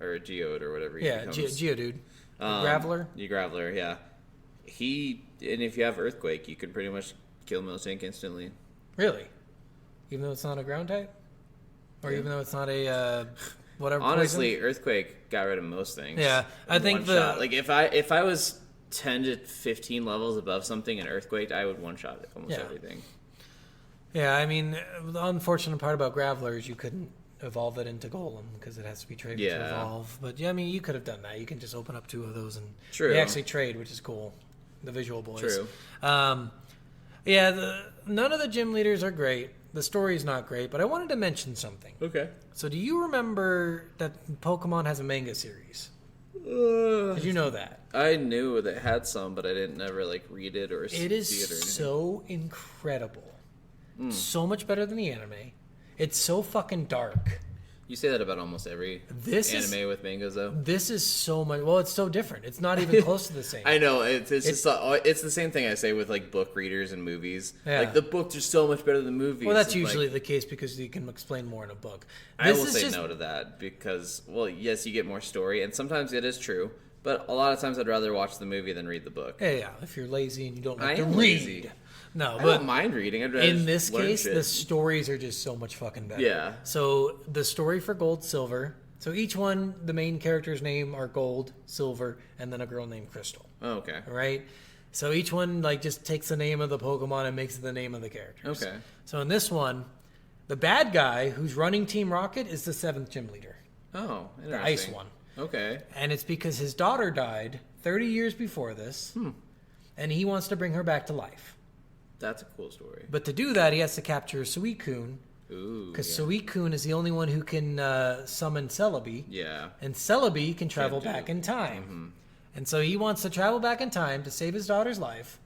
Speaker 2: or Geode or whatever he
Speaker 1: Yeah,
Speaker 2: becomes,
Speaker 1: Geodude, Graveler.
Speaker 2: You Graveler, yeah. And if you have Earthquake, you can pretty much kill Miltank instantly.
Speaker 1: Really, even though it's not a ground type, or
Speaker 2: Yeah.
Speaker 1: even though it's not a whatever.
Speaker 2: Honestly,
Speaker 1: poison?
Speaker 2: Earthquake got rid of most things.
Speaker 1: Yeah, I
Speaker 2: in
Speaker 1: think
Speaker 2: one
Speaker 1: the-
Speaker 2: shot. Like if I was 10 to 15 levels above something in Earthquake, I would one shot almost
Speaker 1: Yeah.
Speaker 2: everything.
Speaker 1: Yeah, I mean, the unfortunate part about Graveler is you couldn't evolve it into Golem because it has to be traded to
Speaker 2: Yeah.
Speaker 1: evolve. But yeah, I mean, you could have done that. You can just open up 2 of those and
Speaker 2: True.
Speaker 1: they actually trade, which is cool. The visual boys.
Speaker 2: True.
Speaker 1: Yeah, none of the gym leaders are great. The story's not great, but I wanted to mention something.
Speaker 2: Okay.
Speaker 1: So, do you remember that Pokemon has a manga series? Did you know that?
Speaker 2: I knew that it had some, but I didn't ever like read it or
Speaker 1: It
Speaker 2: see it or
Speaker 1: is
Speaker 2: anything.
Speaker 1: so incredible. So much better than the anime. It's so fucking dark.
Speaker 2: You say that about almost every anime with mangas, though.
Speaker 1: This is so much. Well, it's so different. It's not even close to the same.
Speaker 2: I know it's it's the same thing I say with like book readers and movies.
Speaker 1: Yeah.
Speaker 2: Like the books are so much better than movies.
Speaker 1: Well, that's
Speaker 2: It's
Speaker 1: usually
Speaker 2: like,
Speaker 1: the case because you can explain more in a book.
Speaker 2: I will
Speaker 1: is
Speaker 2: say
Speaker 1: just-
Speaker 2: no to that because, well, yes, you get more story, and sometimes it is true. But a lot of times, I'd rather watch the movie than read the book.
Speaker 1: Yeah. If you're lazy and you don't like
Speaker 2: I
Speaker 1: to
Speaker 2: am
Speaker 1: read,
Speaker 2: lazy.
Speaker 1: no.
Speaker 2: I
Speaker 1: But
Speaker 2: don't mind reading. I'd rather
Speaker 1: in
Speaker 2: just
Speaker 1: this
Speaker 2: learn
Speaker 1: case,
Speaker 2: shit.
Speaker 1: the stories are just so much fucking better.
Speaker 2: Yeah.
Speaker 1: So the story for Gold, Silver. So each one, the main character's name are Gold, Silver, and then a girl named Crystal.
Speaker 2: Oh, okay.
Speaker 1: Right? So each one like just takes the name of the Pokemon and makes it the name of the characters.
Speaker 2: Okay.
Speaker 1: So in this one, the bad guy who's running Team Rocket is the 7th gym leader,
Speaker 2: Oh,
Speaker 1: the
Speaker 2: interesting.
Speaker 1: ice one.
Speaker 2: Okay.
Speaker 1: And it's because his daughter died 30 years before this, and he wants to bring her back to life.
Speaker 2: That's a cool story.
Speaker 1: But to do that, he has to capture Suicune,
Speaker 2: Ooh.
Speaker 1: because
Speaker 2: yeah.
Speaker 1: Suicune is the only one who can summon Celebi,
Speaker 2: Yeah.
Speaker 1: and Celebi can travel
Speaker 2: Can do.
Speaker 1: back in time.
Speaker 2: Mm-hmm.
Speaker 1: And so he wants to travel back in time to save his daughter's life,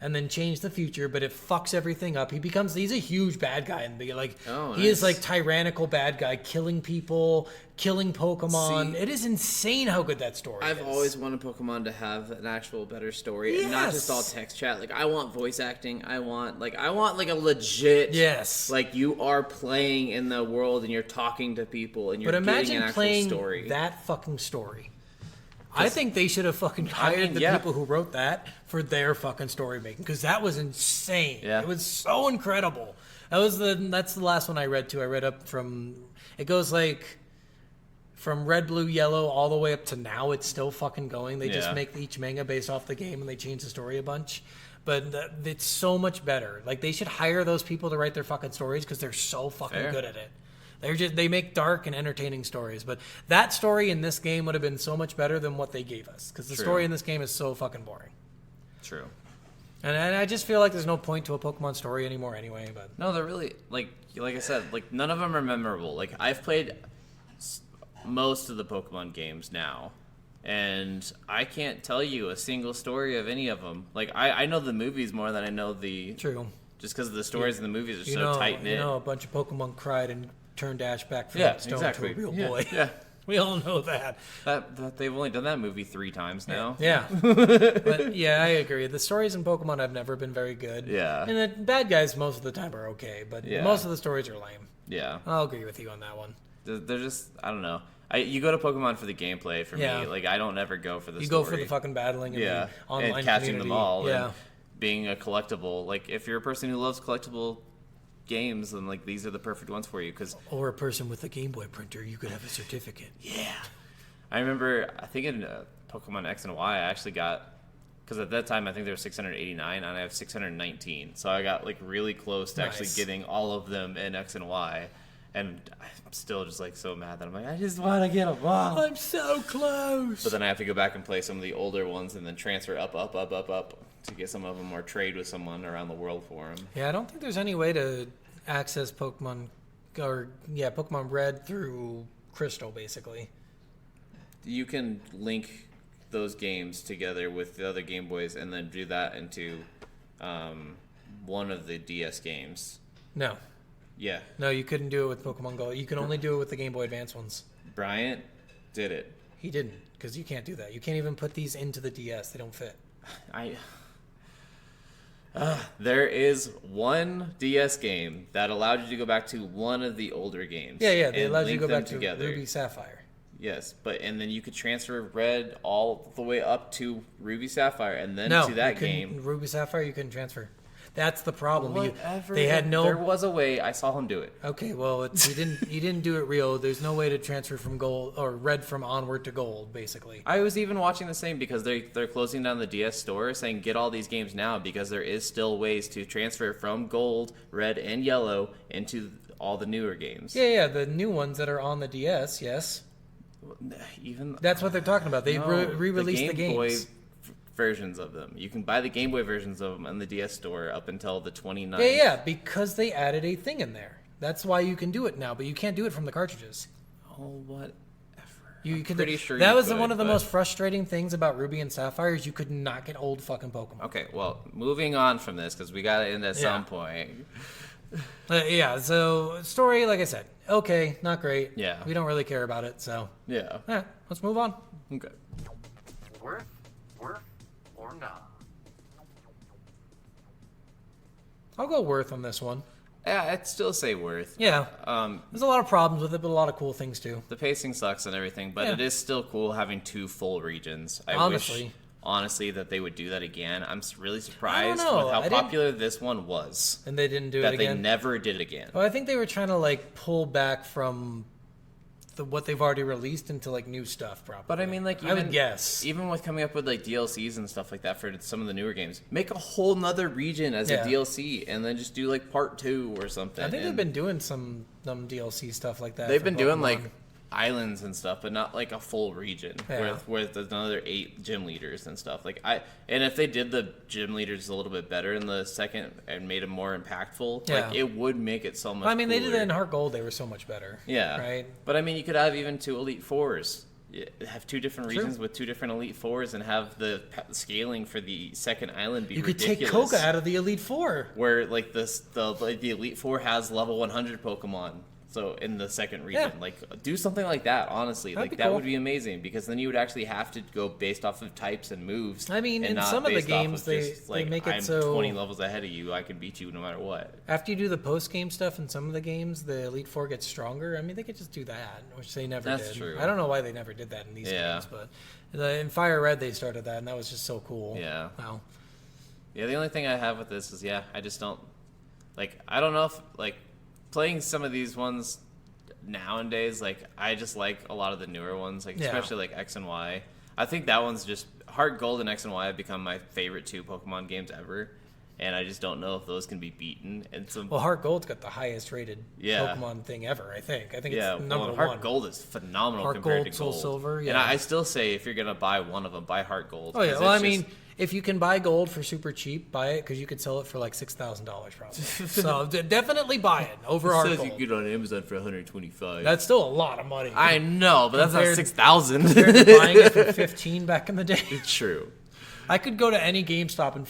Speaker 1: and then change the future, but it fucks everything up. He's a huge bad guy in the beginning. Like,
Speaker 2: Oh,
Speaker 1: he is
Speaker 2: nice.
Speaker 1: like tyrannical bad guy, killing people, killing Pokemon.
Speaker 2: See,
Speaker 1: It is insane how good that story is.
Speaker 2: I've always wanted Pokemon to have an actual better story and not just all
Speaker 1: Yes.
Speaker 2: text chat. Like I want voice acting. I want like a legit
Speaker 1: Yes.
Speaker 2: Like you are playing in the world and you're talking to people and you're
Speaker 1: But
Speaker 2: getting an
Speaker 1: imagine
Speaker 2: actual
Speaker 1: playing
Speaker 2: story.
Speaker 1: that fucking story. I think they should have fucking hired the
Speaker 2: yeah.
Speaker 1: people who wrote that for their fucking story making, because that was insane.
Speaker 2: Yeah.
Speaker 1: It was so incredible. That's the last one I read too. I read up from, it goes like from Red, Blue, Yellow all the way up to now. It's still fucking going. They just
Speaker 2: Yeah.
Speaker 1: make each manga based off the game and they change the story a bunch. But it's so much better. Like they should hire those people to write their fucking stories because they're so fucking
Speaker 2: Fair.
Speaker 1: good at it. They make dark and entertaining stories, but that story in this game would have been so much better than what they gave us because the
Speaker 2: True.
Speaker 1: story in this game is so fucking boring.
Speaker 2: True.
Speaker 1: And I just feel like there's no point to a Pokemon story anymore anyway. But
Speaker 2: No, they're really like I said, like none of them are memorable. Like I've played most of the Pokemon games now, and I can't tell you a single story of any of them. Like, I know the movies more than I know the...
Speaker 1: True.
Speaker 2: Just because the stories in the movies are
Speaker 1: You
Speaker 2: so
Speaker 1: know,
Speaker 2: tight-knit.
Speaker 1: you know, a bunch of Pokemon cried and turned Ash back from
Speaker 2: Yeah,
Speaker 1: stone
Speaker 2: exactly.
Speaker 1: to a real
Speaker 2: Yeah,
Speaker 1: boy.
Speaker 2: yeah.
Speaker 1: We all know that.
Speaker 2: That they've only done that movie 3 times now.
Speaker 1: Yeah. But yeah, I agree. The stories in Pokemon have never been very good.
Speaker 2: Yeah.
Speaker 1: And the bad guys most of the time are okay, but
Speaker 2: Yeah.
Speaker 1: most of the stories are lame.
Speaker 2: Yeah.
Speaker 1: I'll agree with you on that one.
Speaker 2: They're just, I don't know. You go to Pokemon for the gameplay for
Speaker 1: Yeah.
Speaker 2: me. Like, I don't ever go for the
Speaker 1: You
Speaker 2: story.
Speaker 1: go for the fucking battling and
Speaker 2: Yeah.
Speaker 1: the online
Speaker 2: And catching
Speaker 1: community.
Speaker 2: them all.
Speaker 1: Yeah.
Speaker 2: And being a collectible. Like, if you're a person who loves collectible games, then, like, these are the perfect ones for you. Because
Speaker 1: Or a person with a Game Boy printer, you could have a certificate.
Speaker 2: yeah. I remember, I think in Pokemon X and Y, I actually got, because at that time I think there were 689, and I have 619. So I got like really close to actually
Speaker 1: Nice.
Speaker 2: getting all of them in X and Y. And I'm still just like so mad that I'm like, I just want to get them all.
Speaker 1: I'm so close.
Speaker 2: But then I have to go back and play some of the older ones and then transfer up to get some of them or trade with someone around the world for them.
Speaker 1: Yeah, I don't think there's any way to access Pokemon, Pokemon Red through Crystal, basically.
Speaker 2: You can link those games together with the other Game Boys and then do that into one of the DS games.
Speaker 1: No.
Speaker 2: Yeah.
Speaker 1: No, you couldn't do it with Pokemon Go. You can only do it with the Game Boy Advance ones.
Speaker 2: Bryant did it.
Speaker 1: He didn't, because you can't do that. You can't even put these into the DS. They don't fit.
Speaker 2: There is one DS game that allowed you to go back to one of the older games.
Speaker 1: Yeah, they
Speaker 2: and
Speaker 1: allowed you to
Speaker 2: link
Speaker 1: go
Speaker 2: them
Speaker 1: back to
Speaker 2: together.
Speaker 1: Ruby Sapphire.
Speaker 2: Yes, and then you could transfer Red all the way up to Ruby Sapphire and then
Speaker 1: No,
Speaker 2: to that
Speaker 1: you couldn't-
Speaker 2: game.
Speaker 1: Ruby Sapphire, you couldn't transfer. That's the problem.
Speaker 2: Whatever.
Speaker 1: They had no.
Speaker 2: There was a way. I saw him do it.
Speaker 1: Okay, well, you didn't do it real. There's no way to transfer from gold or red from onward to gold, basically.
Speaker 2: I was even watching the same because they're closing down the DS store, saying get all these games now because there is still ways to transfer from gold, red, and yellow into all the newer games.
Speaker 1: Yeah, the new ones that are on the DS, yes.
Speaker 2: Even
Speaker 1: That's what they're talking about. They
Speaker 2: No,
Speaker 1: re-released the
Speaker 2: Game Boy
Speaker 1: games.
Speaker 2: versions of them. You can buy the Game Boy versions of them in the DS store up until the 29th.
Speaker 1: Yeah, because they added a thing in there. That's why you can do it now, but you can't do it from the cartridges.
Speaker 2: Oh, whatever.
Speaker 1: You can.
Speaker 2: pretty sure
Speaker 1: that
Speaker 2: you
Speaker 1: was
Speaker 2: could,
Speaker 1: one of the
Speaker 2: but-
Speaker 1: most frustrating things about Ruby and Sapphire is you could not get old fucking Pokemon.
Speaker 2: Okay, well, moving on from this because we got to end at some
Speaker 1: Yeah.
Speaker 2: point.
Speaker 1: Yeah, so story, like I said, okay, not great.
Speaker 2: Yeah.
Speaker 1: We don't really care about it, so
Speaker 2: Yeah.
Speaker 1: let's move on.
Speaker 2: Okay.
Speaker 5: Worth, or not?
Speaker 1: I'll go Worth on this one.
Speaker 2: Yeah, I'd still say Worth.
Speaker 1: Yeah,
Speaker 2: Um,
Speaker 1: there's a lot of problems with it, but a lot of cool things too.
Speaker 2: the pacing sucks and everything, but
Speaker 1: Yeah.
Speaker 2: it is still cool having 2 full regions. I
Speaker 1: Honestly.
Speaker 2: wish, honestly, that they would do that again. I'm really surprised
Speaker 1: know.
Speaker 2: with how
Speaker 1: I didn't-
Speaker 2: popular this one was.
Speaker 1: And they didn't do
Speaker 2: That
Speaker 1: it
Speaker 2: they
Speaker 1: again.
Speaker 2: never did again.
Speaker 1: Well, I think they were trying to like pull back from what they've already released into like new stuff, probably.
Speaker 2: But I mean, like,
Speaker 1: I would guess.
Speaker 2: even with coming up with like DLCs and stuff like that for some of the newer games, make a whole nother region as
Speaker 1: Yeah.
Speaker 2: a DLC, and then just do like part 2 or something.
Speaker 1: I think they've
Speaker 2: and
Speaker 1: been doing some DLC stuff like that.
Speaker 2: they've
Speaker 1: for
Speaker 2: been doing
Speaker 1: Pokemon.
Speaker 2: like islands and stuff, but not like a full region
Speaker 1: Yeah.
Speaker 2: with another 8 gym leaders and stuff. And if they did the gym leaders a little bit better in the second and made them more impactful,
Speaker 1: Yeah.
Speaker 2: like it would make it so much.
Speaker 1: I mean, they did
Speaker 2: cooler.
Speaker 1: it in Heart Gold. They were so much better.
Speaker 2: Yeah.
Speaker 1: Right.
Speaker 2: But I mean, you could have even 2 Elite Fours. Have 2 different
Speaker 1: True.
Speaker 2: regions with 2 different Elite Fours and have the scaling for the second island be
Speaker 1: You could
Speaker 2: ridiculous.
Speaker 1: take Koga out of the Elite Four.
Speaker 2: Where like the Elite Four has level 100 Pokemon. So in the second region,
Speaker 1: Yeah.
Speaker 2: like do something like that. Honestly,
Speaker 1: That'd
Speaker 2: like
Speaker 1: be
Speaker 2: that
Speaker 1: cool.
Speaker 2: would be amazing because then you would actually have to go based off of types and moves.
Speaker 1: I mean,
Speaker 2: and
Speaker 1: in
Speaker 2: not
Speaker 1: some of the
Speaker 2: based off
Speaker 1: games,
Speaker 2: of
Speaker 1: they-
Speaker 2: just,
Speaker 1: they
Speaker 2: like,
Speaker 1: make it
Speaker 2: I'm
Speaker 1: so-
Speaker 2: 20 levels ahead of you. I can beat you no matter what.
Speaker 1: After you do the post game stuff in some of the games, the Elite Four gets stronger. I mean, they could just do that, which they never
Speaker 2: That's
Speaker 1: did.
Speaker 2: true.
Speaker 1: I don't know why they never did that in these
Speaker 2: Yeah.
Speaker 1: games, but in Fire Red they started that, and that was just so cool.
Speaker 2: Yeah.
Speaker 1: Wow.
Speaker 2: Yeah, the only thing I have with this is I just don't I don't know if like playing some of these ones nowadays, like I just like a lot of the newer ones, like
Speaker 1: Yeah.
Speaker 2: especially like X and Y. I think that one's just Heart Gold and X and Y have become my favorite 2 Pokemon games ever. and I just don't know if those can be beaten. And some
Speaker 1: Well, Heart Gold's got the highest rated
Speaker 2: Yeah.
Speaker 1: Pokemon thing ever, I think. I think
Speaker 2: yeah,
Speaker 1: it's number
Speaker 2: well, Heart
Speaker 1: one.
Speaker 2: Gold is phenomenal
Speaker 1: Heart
Speaker 2: compared
Speaker 1: Gold,
Speaker 2: to
Speaker 1: Soul
Speaker 2: Gold.
Speaker 1: Silver,
Speaker 2: And
Speaker 1: yeah.
Speaker 2: I still say if you're gonna buy one of them, buy Heart Gold.
Speaker 1: Oh, yeah.
Speaker 2: 'cause
Speaker 1: Well, I
Speaker 2: it's
Speaker 1: mean,
Speaker 2: just-
Speaker 1: if you can buy gold for super cheap, buy it because you could sell it for like $6,000 probably. So definitely buy it over Heart
Speaker 2: says
Speaker 1: Gold.
Speaker 2: you can get it on Amazon for $125.
Speaker 1: That's still a lot of money.
Speaker 2: I know, but that's not
Speaker 1: Compared-
Speaker 2: 6,000.
Speaker 1: Compared to buying it for 15 back in the day.
Speaker 2: It's true.
Speaker 1: I could go to any GameStop and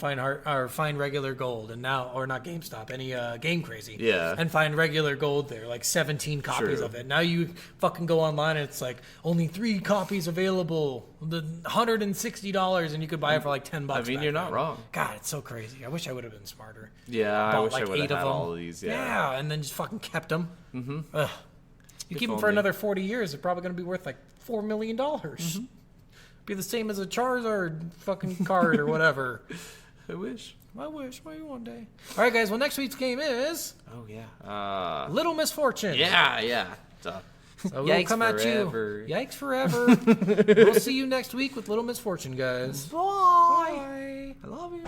Speaker 1: find regular gold, and now, or not GameStop, any Game Crazy,
Speaker 2: Yeah.
Speaker 1: and find regular gold there, like 17 copies
Speaker 2: True.
Speaker 1: of it. Now you fucking go online and it's like only 3 copies available, the $160, and you could buy it for like $10.
Speaker 2: I mean,
Speaker 1: back
Speaker 2: you're not
Speaker 1: then.
Speaker 2: wrong.
Speaker 1: God, it's so crazy. I wish I would have been smarter.
Speaker 2: Yeah, I
Speaker 1: Bought
Speaker 2: wish I
Speaker 1: like
Speaker 2: would
Speaker 1: 8
Speaker 2: have
Speaker 1: of
Speaker 2: had
Speaker 1: them.
Speaker 2: all of these. Yeah.
Speaker 1: and then just fucking kept them. Mm-hmm. Ugh. You keep them for
Speaker 2: only.
Speaker 1: another 40 years, they're probably going to be worth like $4 million. Be the same as a Charizard fucking card or whatever.
Speaker 2: I wish.
Speaker 1: I wish, maybe one day. All right, guys. Well, next week's game is
Speaker 2: Oh, yeah.
Speaker 1: Little Misfortune.
Speaker 2: Yeah.
Speaker 1: So we'll
Speaker 2: Yikes
Speaker 1: come at
Speaker 2: forever.
Speaker 1: you. Yikes forever. We'll see you next week with Little Misfortune, guys. Bye. I love you.